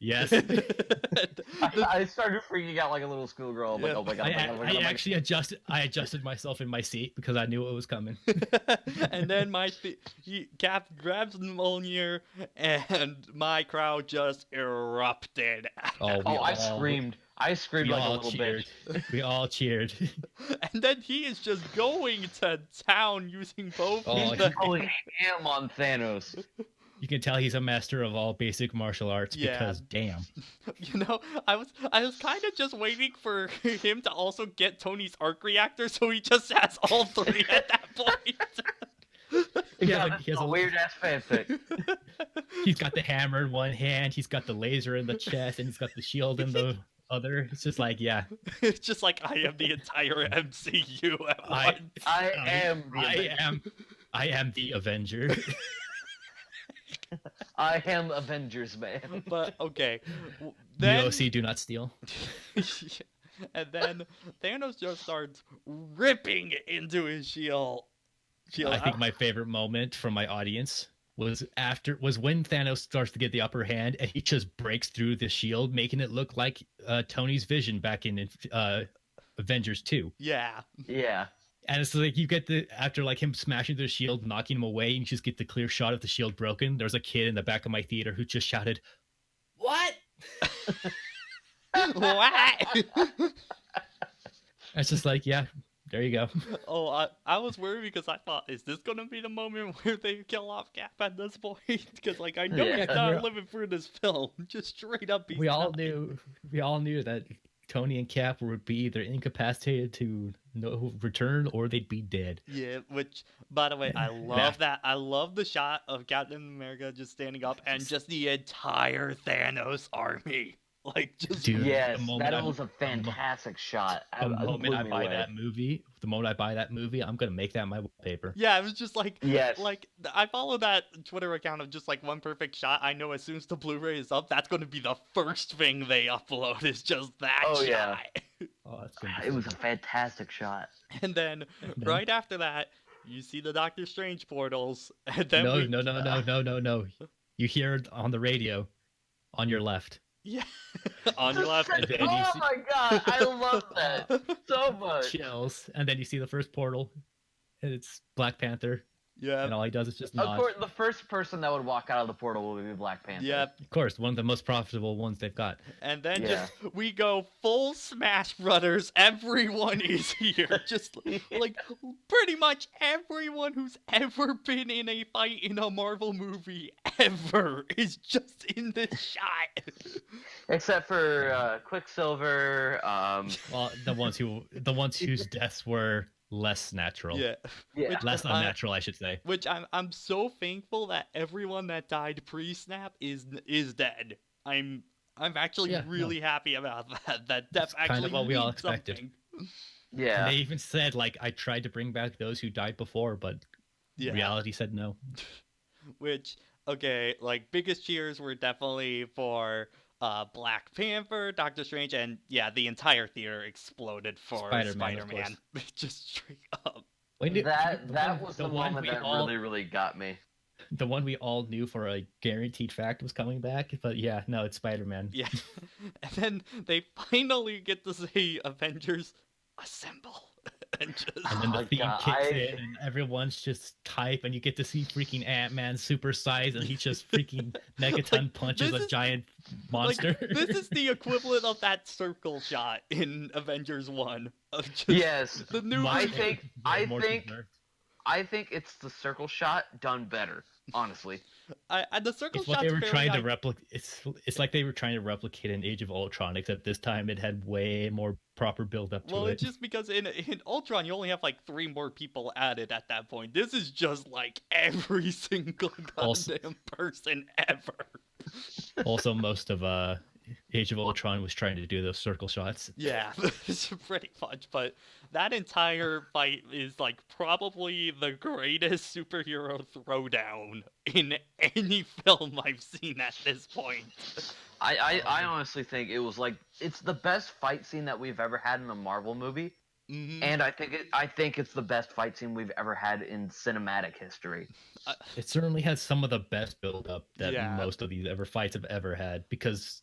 I started freaking out like a little schoolgirl. I'm like, Yeah. oh my god! I, oh my god, oh my god. I actually adjusted myself in my seat because I knew what was coming. And then Cap grabs Mjolnir, and my crowd just erupted. Oh, Oh, I screamed. I screamed We like a all little cheered. bitch. We all cheered. And then he is just going to town using both. Oh, the- he- Going ham on Thanos. You can tell he's a master of all basic martial arts Yeah. because damn. You know, I was kind of just waiting for him to also get Tony's arc reactor, so he just has all three at that point. Yeah, that's he has a a- weird ass fanfic. He's got the hammer in one hand, he's got the laser in the chest, and he's got the shield in the other. It's just like, yeah. It's just like I am the entire MCU at I- once. I am. The I am the Avenger. I am Avengers man. But okay, The then OC do not steal. and then Thanos just starts ripping into his shield. I think my favorite moment from my audience was when Thanos starts to get the upper hand and he just breaks through the shield, making it look like Tony's vision back in Avengers 2. Yeah. Yeah. And it's like you get after like him smashing the shield, knocking him away, and you just get the clear shot of the shield broken. There's a kid in the back of my theater who just shouted, "What?" What? It's just like, yeah, there you go. Oh, I was worried because I thought, is this gonna be the moment where they kill off Cap at this point? Because like I know Yeah, he's 'cause not we're- living through this film. Just straight up. He's We all not. knew that Tony and Cap would be either incapacitated to no return or they'd be dead. Yeah, which, by the way, I love that. I love the shot of Captain America just standing up and just the entire Thanos army. Like, just. Dude, Yes, the moment that I'm- was a fantastic shot. The It moment blew I me buy away. that movie, I'm gonna make that my wallpaper. Yeah, it was just like. Yes. Like, I follow that Twitter account of just like one perfect shot. I know as soon as the Blu ray is up, that's going to be the first thing they upload, is just that Oh, shot. yeah. Oh, that's gonna be It was a fantastic shot. And then, then- right after that, you see the Doctor Strange portals. And then no. You hear it on the radio, on your left. Yeah. On your left. And then you Oh see- my god, I love that so much. Chills, and then you see the first portal, and it's Black Panther, Yeah. and all he does is just Of nod. course, the first person that would walk out of the portal would be Black Panther. Yep. Of course, one of the most profitable ones they've got. And then Yeah. just we go full Smash Brothers. Everyone is here. Just like pretty much everyone who's ever been in a fight in a Marvel movie ever is just in this shot. Except for Quicksilver. Well, the ones whose deaths were less natural. Yeah. Yeah. Less unnatural, I should say. Which I'm so thankful that everyone that died pre-snap is dead. I'm actually Yeah, no. really happy about that. That death It's kind actually of what we all means expected. something. Yeah. And they even said, like, I tried to bring back those who died before, but Yeah. reality said no. Which, okay, like biggest cheers were definitely for Black Panther, Doctor Strange, and yeah, the entire theater exploded for Spider-Man, of Spider-Man. Just straight up. When did- That was the the one moment we that all- really got me. the one we all knew for a guaranteed fact was coming back. But yeah, no, it's Spider-Man. Yeah. And then they finally get to say Avengers assemble. And just And then the Oh, theme God, kicks in, and everyone's just type, and you get to see freaking Ant-Man super size, and he just freaking megaton Like, punches this a is- giant like, monster. this is the equivalent of that circle shot in Avengers 1. Of just Yes, the new I version. think Way more think deserved. I think it's the circle shot done better. Honestly, And the circle It's what shot's they were fairly trying to replicate. It's like they were trying to replicate an Age of Ultron, except this time it had way more proper build up to Well, it. it's just because in Ultron you only have like 3 more people added at that point. This is just like every single Also- goddamn person ever. Also, most of Age of Ultron was trying to do those circle shots. Yeah, it's pretty much. But that entire fight is like probably the greatest superhero throwdown in any film I've seen at this point. I honestly think it was like it's the best fight scene that we've ever had in a Marvel movie, Mhm. and I think it's the best fight scene we've ever had in cinematic history. It certainly has some of the best build up that Yeah. most of these fights have ever had, because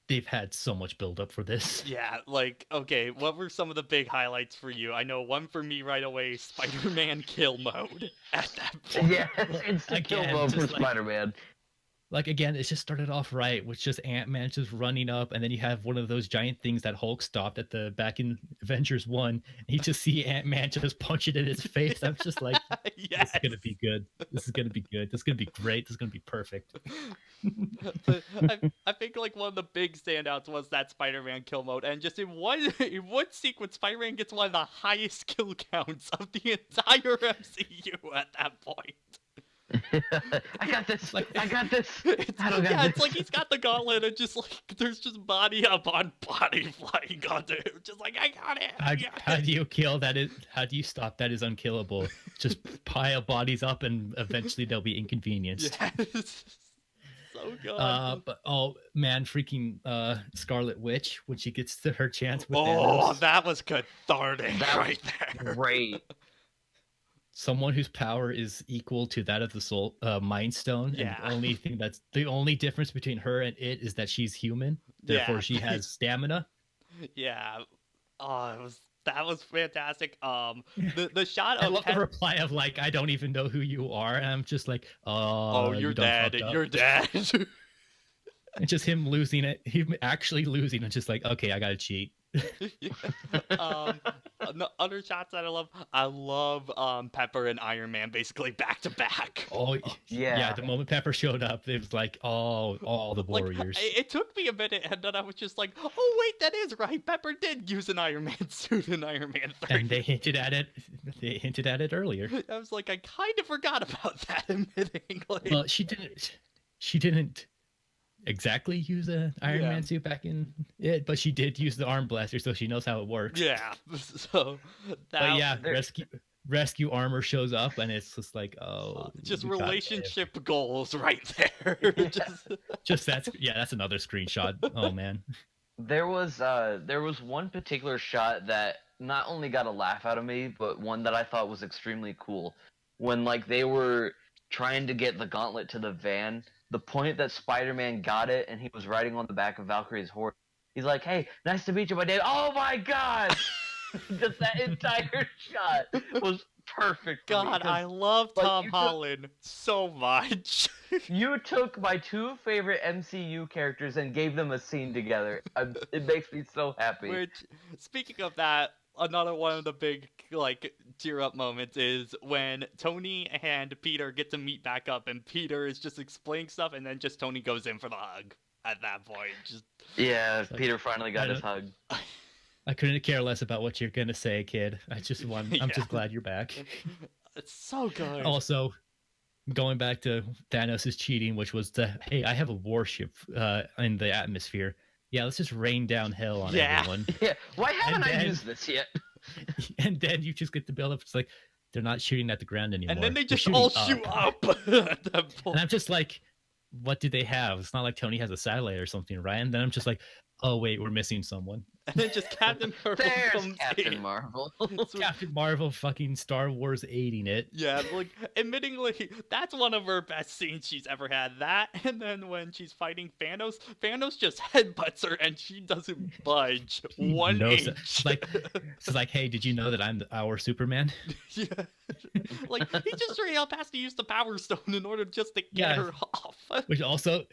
they've had so much build up for this. Yeah, like, okay, what were some of the big highlights for you? I know one for me right away, Spider-Man kill mode at that point. Yeah, instant kill Again, mode for just like- Spider-Man. Like, again, it just started off right with just Ant-Man just running up, and then you have one of those giant things that Hulk stopped at the back in Avengers 1, and you just see Ant-Man just punch it in his face. I'm just like, this Yes. is gonna be good. This is gonna be good. This is gonna be great. This is gonna be perfect. But I think like one of the big standouts was that Spider-Man kill mode, and just in one sequence, Spider-Man gets one of the highest kill counts of the entire MCU at that point. I got this. Like- I got this. It's, I don't got yeah, this. it's like he's got the gauntlet, and just like there's just body upon body flying onto him, just like I got it. I got How it. do you kill that? How do you stop that? Is unkillable. Just pile bodies up, and eventually they'll be inconvenienced. Yes. So good. But oh man, freaking Scarlet Witch when she gets to her chance with Oh, Thanos. that was cathartic That right there. Great. Someone whose power is equal to that of the Soul Mind Stone. Yeah. And the only difference between her and it is that she's human. Therefore, Yeah. she has stamina. Yeah. Oh, that was fantastic. The shot I of love the reply of like, "I don't even know who you are," and I'm just like, oh, you you're done dead. fucked up." You're dead. And just him losing it, him actually losing, and just like, okay, I gotta cheat. Other shots that I love Pepper and Iron Man basically back to back. Oh, Yeah. yeah. The moment Pepper showed up, it was like, oh, all the Like, warriors. it took me a minute, and then I was just like, "Oh wait, that is right. Pepper did use an Iron Man suit in Iron Man 3." And they hinted at it. They hinted at it earlier. I was like, I kind of forgot about that, admittingly. Well, she didn't. She didn't exactly use an Iron Yeah. Man suit back in it, but she did use the arm blaster, so she knows how it works. Yeah. So that But yeah, there- rescue armor shows up, and it's just like, oh, just you got it. relationship goals right there. Just that's another screenshot. Oh man. There was one particular shot that not only got a laugh out of me, but one that I thought was extremely cool. When like they were trying to get the gauntlet to the van, the point that Spider-Man got it and he was riding on the back of Valkyrie's horse, he's like, "Hey, nice to meet you, my dad." Oh my god! Just that entire shot was perfect. For me, God, 'cause I love like, Tom you took- Holland so much. you took my two favorite MCU characters and gave them a scene together. It makes me so happy. Which, speaking of that, another one of the big like tear up moments is when Tony and Peter get to meet back up, and Peter is just explaining stuff, and then just Tony goes in for the hug at that point. Just Yeah, like, Peter finally got I his hug. I couldn't care less about what you're gonna say, kid. I'm Yeah. just glad you're back. it's so good. Also, going back to Thanos' cheating, which was hey, I have a warship in the atmosphere. Yeah, let's just rain down hell on Yeah. everyone. Yeah, why haven't I then- used this yet? And then you just get the build up. It's like they're not shooting at the ground anymore. And then they They're just all shooting shoot up at that And point. I'm just like, what do they have? It's not like Tony has a satellite or something, right? And then I'm just like, oh wait, we're missing someone. And then just Captain Marvel There's comes Captain in. Marvel. So- Captain Marvel fucking Star Wars aiding it. Yeah, like, admittingly, that's one of her best scenes she's ever had. That, and then when she's fighting Thanos, Thanos just headbutts her and she doesn't budge He 1 knows inch. it. She's like, hey, did you know that I'm our Superman? Yeah. Like, he just straight up has to use the Power Stone in order just to get Yeah. her off. Which also,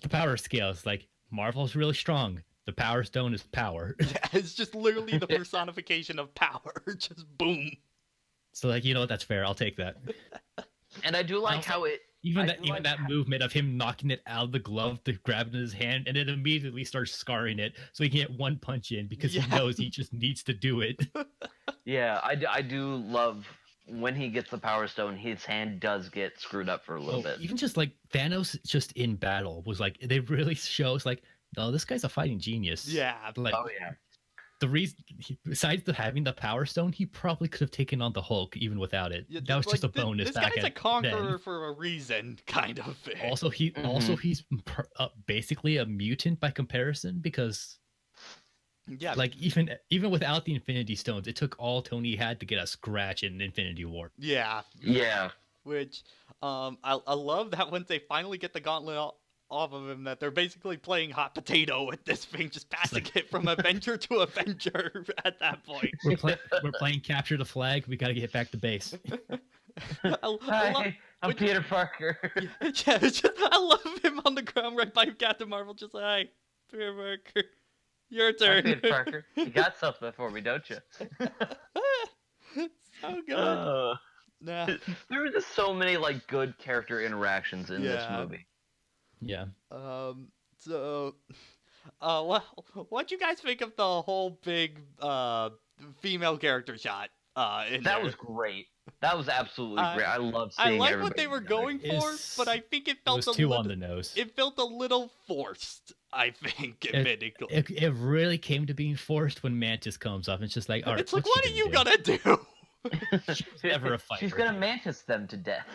the power scale is like, Marvel's really strong. The Power Stone is power. Yeah, it's just literally the personification of power. Just boom. So like, you know what? That's fair. I'll take that. And I do like Also, how it. Even I like that movement of him knocking it out of the glove to grab it in his hand and then immediately starts scarring it so he can get one punch in because he Yeah. knows he just needs to do it. Yeah, I do love when he gets the Power Stone. His hand does get screwed up for a little bit. Even just like Thanos just in battle was like, they really shows like, no, this guy's a fighting genius. Yeah. Like Oh yeah. the reason, besides having the Power Stone, he probably could have taken on the Hulk even without it. Yeah, That was just a like, bonus This back guy's a at conqueror then. for a reason, kind of thing. Also, he's basically a mutant by comparison because yeah, like even without the Infinity Stones, it took all Tony had to get a scratch in Infinity War. yeah. Yeah. Which, I love that once they finally get the gauntlet off of him, that they're basically playing hot potato with this thing, just passing it from Avenger to Avenger at that point. We're playing capture the flag. We got to get back to base. I love- Hi, I'm would- Peter Parker. yeah, it's just, I love him on the ground right by Captain Marvel, just like, Peter Parker, your Hi, turn. Peter Parker. You got something for me, don't you? So good. Nah. There were just so many like good character interactions in this Yeah. movie. Yeah. So, what'd you guys think of the whole big, female character shot, in That there? was great. That was absolutely I- great. I love I seeing like everybody what they were together. going for, It's- but I think it It felt was a too little, on the nose. it felt a little forced, I think, admittedly. It really came to being forced when Mantis comes up. It's just like, all right, It's like, what's what she are you gonna do? gonna do? She's never a fighter. She's gonna mantis them to death.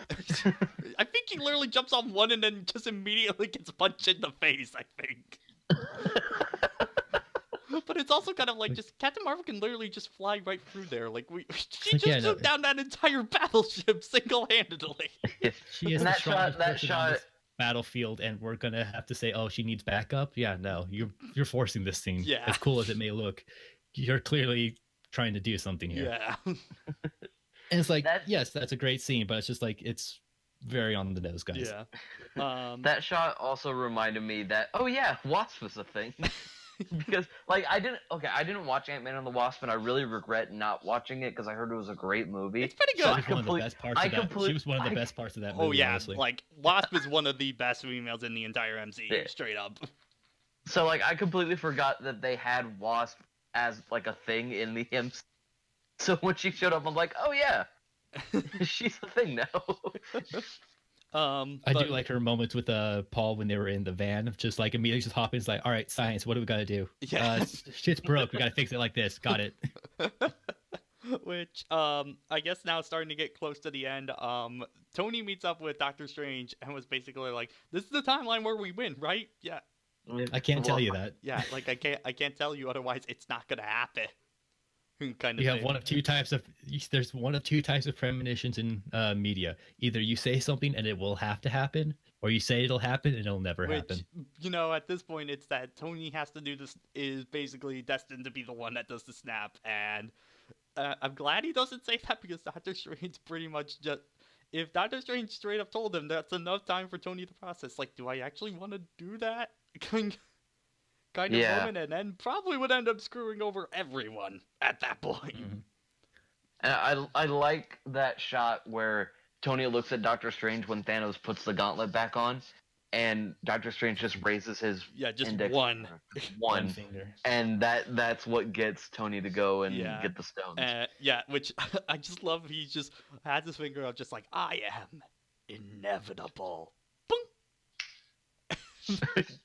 I think he literally jumps on one and then just immediately gets punched in the face, I think. But it's also kind of like, just Captain Marvel can literally just fly right through there. Like, she Like, yeah, just no, took down that entire battleship single-handedly. She is And the that strongest shot- that person on shot- this battlefield, and we're gonna have to say, oh, she needs backup. Yeah, no, you're forcing this scene. Yeah. As cool as it may look, you're clearly trying to do something here. Yeah. And it's like, That's- yes, that's a great scene, but it's just like it's very on the nose, guys. Yeah. That shot also reminded me that Wasp was a thing. Because like I didn't watch Ant-Man and the Wasp, and I really regret not watching it because I heard it was a great movie. It's pretty She good. was one of the best parts I of that. complete- She was one of the I- best parts of that movie. Oh yeah, honestly. like Wasp is one of the best females in the entire MCU, Yeah. straight up. So like I completely forgot that they had Wasp as like a thing in the MC. So when she showed up, I'm like, oh yeah, she's a thing now. I But- do like her moments with Paul when they were in the van, just like immediately just hop in. It's like, all right, science, what do we got to do? Yeah. Shit's broke. We got to fix it like this. Got it. Which, I guess now starting to get close to the end, Tony meets up with Doctor Strange and was basically like, this is the timeline where we win, right? Yeah. I can't tell you that. Yeah, like I can't tell you, otherwise it's not gonna happen. Kind of You have thing. one of two types of. There's one of two types of premonitions in media. Either you say something and it will have to happen, or you say it'll happen and it'll never Which, happen. you know, at this point, it's that Tony has to do this, is basically destined to be the one that does the snap, and I'm glad he doesn't say that, because Doctor Strange pretty much just, if Doctor Strange straight up told him that's enough time for Tony to process, like, do I actually want to do that? kind of Yeah. moment, and then probably would end up screwing over everyone at that point. Mhm. And I like that shot where Tony looks at Doctor Strange when Thanos puts the gauntlet back on, and Doctor Strange just raises his Yeah, just index one. finger. One. finger. And that's what gets Tony to go and Yeah. get the stones. Yeah, which I just love. He just has his finger up, just like, I am inevitable.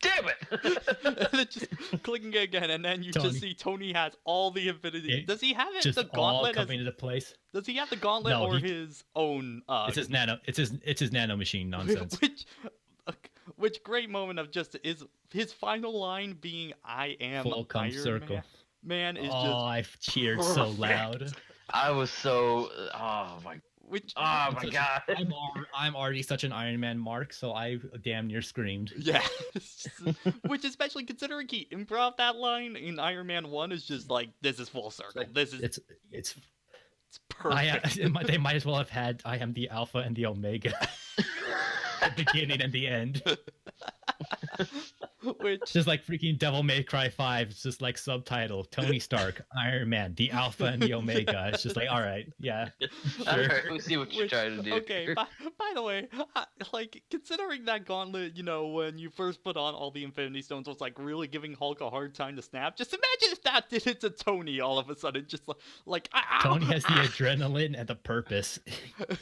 Damn it! And then just clicking it again, and then you Tony. just see Tony has all the Infinity. It- Does he have it? Just The all gauntlet? coming into place. Does he have the gauntlet No, or he- his own? It's his nano. It's his nano machine nonsense. Which, which great moment of just his final line being "I am Full come Iron circle. Man." Man is Oh, just I cheered so perfect. loud. I was so. Which Oh my Such- god. I'm already such an Iron Man mark, so I damn near screamed. yeah, which especially considering he improv that line in Iron Man 1 is just like this is full circle. This is It's it's I, perfect. they might as well have had I am the Alpha and the Omega, the beginning and the end. Which Just like freaking Devil May Cry 5, it's just like subtitle Tony Stark, Iron Man, the Alpha and the Omega. It's just like, all right, yeah, sure. Alright, we see what you're Which- trying to do. Okay, by the way, like considering that gauntlet, when you first put on all the Infinity Stones was like really giving Hulk a hard time to snap. Just imagine if that did it to Tony all of a sudden, just like ow, Tony has the ow. adrenaline and the purpose.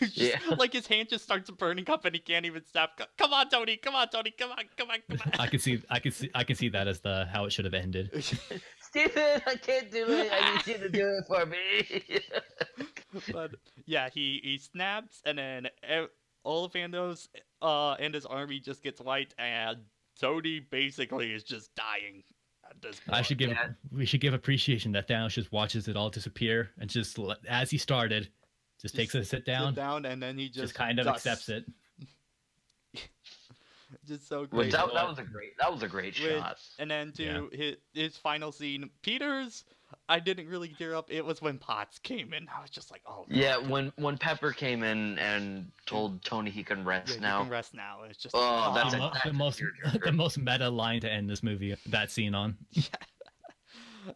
Just, Yeah. like his hand just starts burning up and he can't even snap. Come on, Tony! Come on, Tony! Come on! I can see that as the how it should have ended. Stephen, I can't do it. I need you to do it for me. But yeah, he snaps and then all of Thanos and his army just gets wiped and Tony basically is just dying at this point. We should give appreciation that Thanos just watches it all disappear and just as he started, just takes a sit down, and then he just kind of ducks. accepts it. Just so Which great. that was a great shot. And then his final scene, Peter's. I didn't really tear up. It was when Potts came in. I was just like, oh. Yeah, when Pepper came in and told Tony he can rest Yeah, now. you can rest now. It's just Oh, that's The, a the most meta line to end this movie. That scene on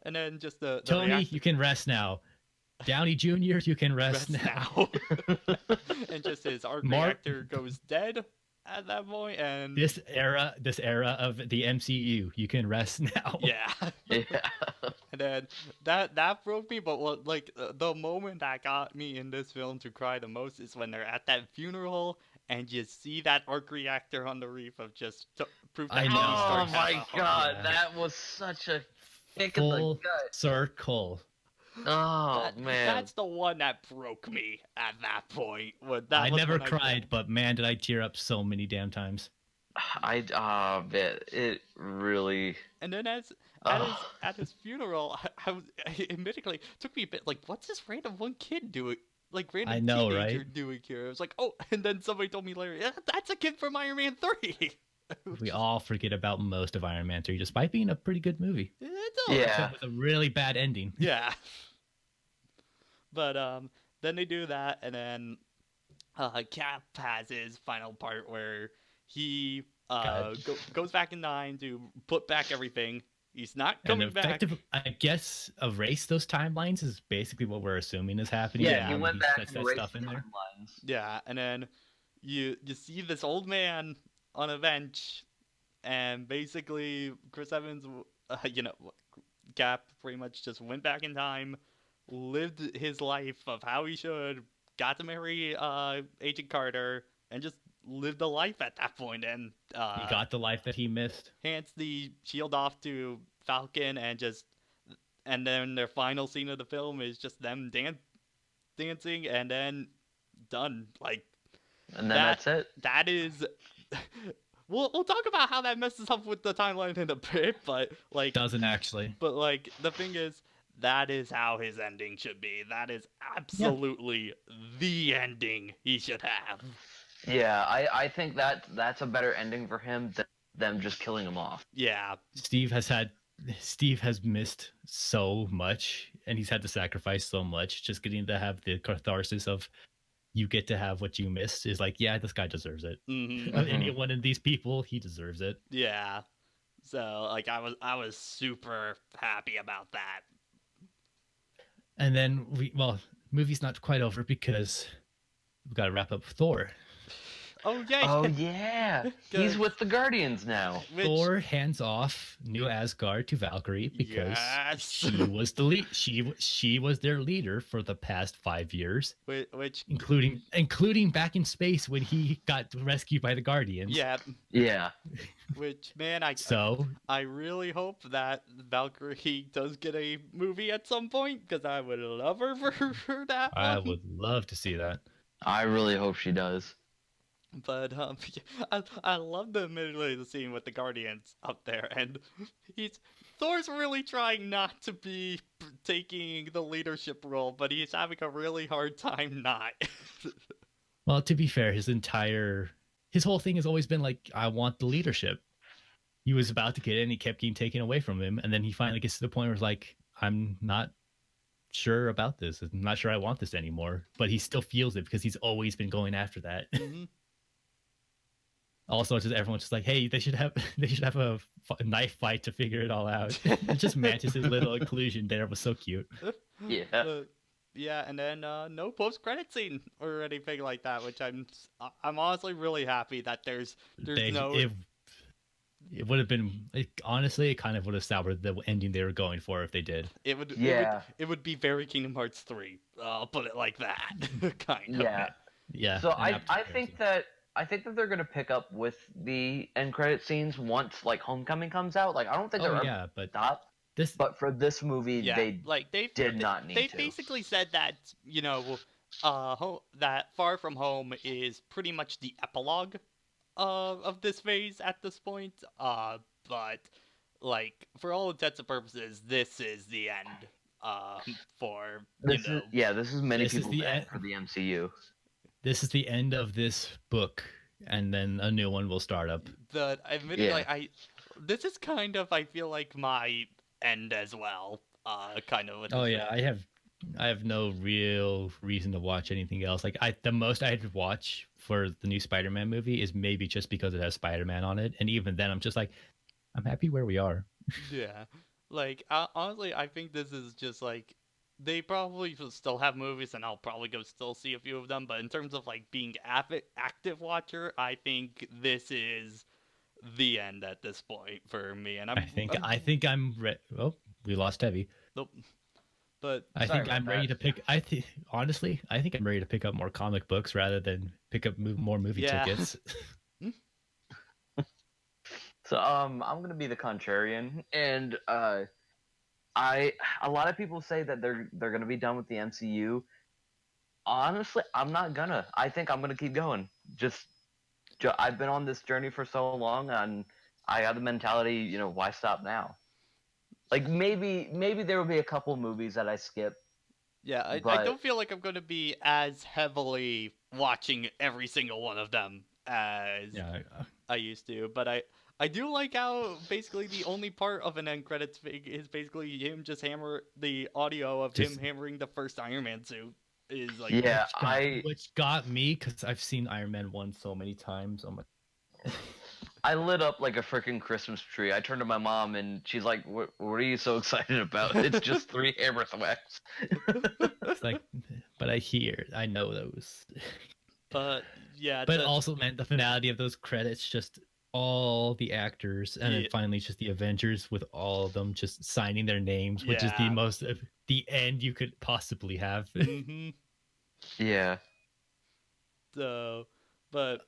And then just the Tony, you can rest now. Downey Jr., you can rest now. And just his arc Mark- reactor goes dead at that point, and This era of the MCU, you can rest now. yeah. Yeah. And then that broke me, but the moment that got me in this film to cry the most is when they're at that funeral and you see that arc reactor on the reef of just proof that I Tony know. Oh Stark my has a god, yeah. that was such a kick in the Full gut. circle. Oh man. That's the one that broke me at that point. I never cried, but man, did I tear up so many damn times. It really. And then at his funeral, I was admittedly it took me a bit like, what's this random one kid doing? Like random I know, teenager right? doing here. I was like, oh, and then somebody told me later, yeah, that's a kid from Iron Man 3. We all forget about most of Iron Man 3, despite being a pretty good movie. It's all Yeah. Except with a really bad ending. Yeah. But then they do that, and then Cap has his final part where he goes back in time to put back everything. He's not And coming back. I guess, erase those timelines is basically what we're assuming is happening. Yeah, he went back sets and that erased stuff in there. timelines. Yeah, and then you see this old man on a bench, and basically Chris Evans, Cap pretty much just went back in time, lived his life of how he should, got to marry Agent Carter, and just lived a life at that point, and He got the life that he missed. hands the shield off to Falcon, and then their final scene of the film is just them dancing, and then done. Like, And then that's it. that is. We'll talk about how that messes up with the timeline in a bit, but like, Doesn't actually. but like the thing is, that is how his ending should be. That is absolutely the ending he should have. Yeah, I think that's a better ending for him than them just killing him off. Yeah, Steve has missed so much, and he's had to sacrifice so much. Just getting to have the catharsis of you get to have what you missed is like, yeah, this guy deserves it. hmm Of any one of these people, he deserves it. yeah. So like, I was super happy about that. And then movie's not quite over because we've got to wrap up Thor. Oh yeah. Oh yeah, he's with the Guardians now. Which- Thor hands off New Asgard to Valkyrie because Yes. she was the lead. She was their leader for the past 5 years, which including back in space when he got rescued by the Guardians. yeah. Yeah. Which, man, I really hope that Valkyrie does get a movie at some point, because I would love her for that I one. would love to see that. I really hope she does. But I love the scene with the Guardians up there, and he's Thor's really trying not to be taking the leadership role, but he's having a really hard time not. Well, to be fair, his whole thing has always been like, I want the leadership. He was about to get it and he kept getting taken away from him. And then he finally gets to the point where it's like, I'm not sure about this. I'm not sure I want this anymore. But he still feels it because he's always been going after that. hmm Also, just everyone's just like, hey, they should have a knife fight to figure it all out. Just Mantis' little inclusion there was so cute. Yeah. Yeah, and then no post credit scene or anything like that, which I'm honestly really happy that there's no. It would have been honestly, it kind of would have soured the ending they were going for if they did. It would be very Kingdom Hearts 3. I'll put it like that, kind of. Yeah. Yeah. So I think that they're gonna pick up with the end credit scenes once like Homecoming comes out. Like I don't think they're ever but stop. this But for this movie, Yeah, they like they did not need They to. basically said that that Far From Home is pretty much the epilogue of this phase at this point. But like for all intents and purposes, this is the end. For this is many This is people's the end end. for the MCU. this is the end of this book, and then a new one will start up. admittedly, Yeah. this is kind of I feel like my end as well. Kind of. With Oh this yeah, I have no real reason to watch anything else. Like the most I'd watch for the new Spider-Man movie is maybe just because it has Spider-Man on it, and even then I'm just like, I'm happy where we are. Yeah, like honestly, I think this is just like they probably will still have movies, and I'll probably go still see a few of them. But in terms of like being active watcher, I think this is the end at this point for me. And I think I'm ready. Oh, we lost Heavy. nope. But I Sorry think about I'm ready that. to pick. Honestly, I think I'm ready to pick up more comic books rather than pick up more movie Yeah. tickets. So I'm gonna be the contrarian, and a lot of people say that they're gonna be done with the MCU. Honestly, I'm not gonna. I think I'm gonna keep going. I've been on this journey for so long, and I got the mentality, why stop now? Like maybe there will be a couple movies that I skip. yeah, I But- don't feel like I'm going to be as heavily watching every single one of them as Yeah, I used to. But I do like how basically the only part of an end credits thing is basically him just the audio of him Just- hammering the first Iron Man suit is like Yeah, which got me because I've seen Iron Man 1 so many times. I'm like, I lit up like a freaking Christmas tree. I turned to my mom and she's like, "What are you so excited about? It's just 3 hammer thwacks." it's like, but I know those. But yeah, But also meant the finality of those credits, just all the actors, and Yeah. then finally just the Avengers with all of them just signing their names, which is the Yeah. most the end you could possibly have. hmm Yeah. So, but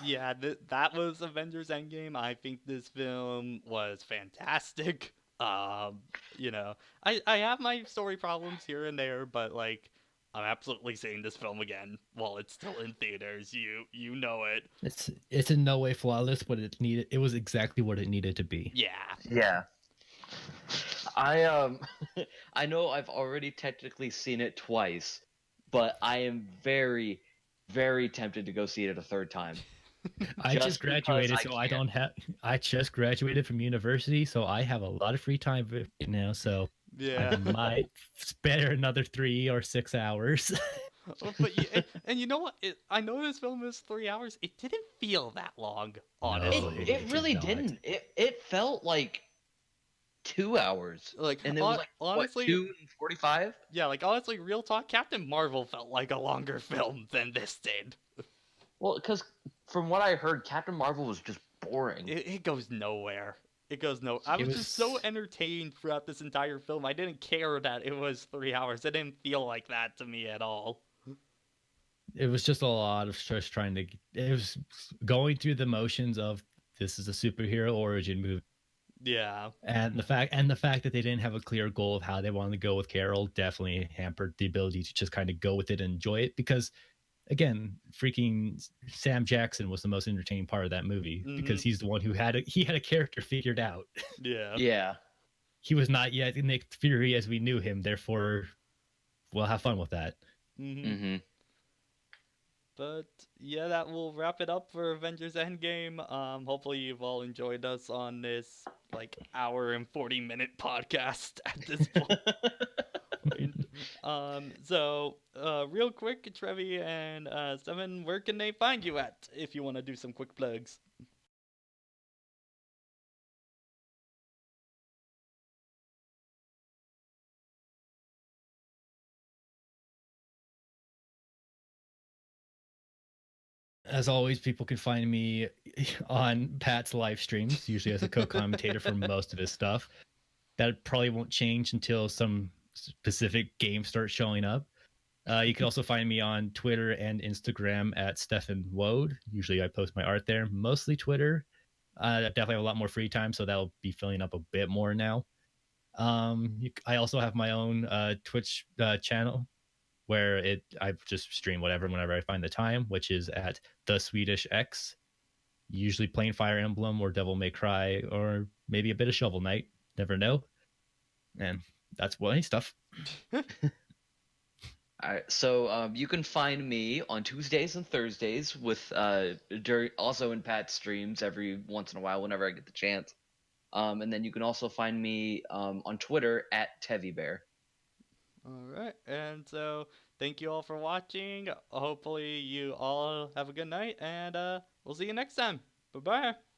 yeah, that was Avengers Endgame. I think this film was fantastic. I have my story problems here and there, but like I'm absolutely seeing this film again while it's still in theaters. You know it. It's in no way flawless, but it was exactly what it needed to be. Yeah. Yeah. I know I've already technically seen it twice, but I am very, very tempted to go see it a third time. I Just just because graduated, I so I can. don't have. I just graduated from university, so I have a lot of free time right now. So Yeah. I might spare another 3 or 6 hours. But and you know what? I know this film is 3 hours. It didn't feel that long, honestly. No. It it really did not. didn't. It felt like 2 hours. Like And it was like honestly, what, 2:45? yeah, like honestly, real talk, Captain Marvel felt like a longer film than this did. Well, because from what I heard, Captain Marvel was just boring. It goes nowhere. It goes no. I It was just so was- entertained throughout this entire film. I didn't care that it was 3 hours. It didn't feel like that to me at all. It was just a lot of just trying to. It was going through the motions of this is a superhero origin movie, Yeah. and the fact that they didn't have a clear goal of how they wanted to go with Carol definitely hampered the ability to just kind of go with it and enjoy it. Because again, freaking Sam Jackson was the most entertaining part of that movie because he's the one who had a character figured out. Yeah. Yeah. He was not yet Nick Fury as we knew him. Therefore, we'll have fun with that. Mm-hmm. But yeah, that will wrap it up for Avengers Endgame. Hopefully you've all enjoyed us on this like hour and 40-minute podcast at this point. Real quick, Trevi and Seven, where can they find you at if you want to do some quick plugs? As always, people can find me on Pat's live streams, usually as a co-commentator for most of his stuff. That probably won't change until some specific game starts showing up. You can also find me on Twitter and Instagram at Stefan Wode. Usually I post my art there, mostly Twitter. I definitely have a lot more free time, so that'll be filling up a bit more now. I also have my own Twitch channel where I just stream whatever whenever I find the time, which is at the Swedish X. Usually playing Fire Emblem or Devil May Cry or maybe a bit of Shovel Knight. Never know. And that's stuff. All right, so you can find me on Tuesdays and Thursdays with also in Pat's streams every once in a while whenever I get the chance. And then you can also find me on Twitter at TevyBear. All right, and so thank you all for watching. Hopefully you all have a good night, and we'll see you next time. Bye bye.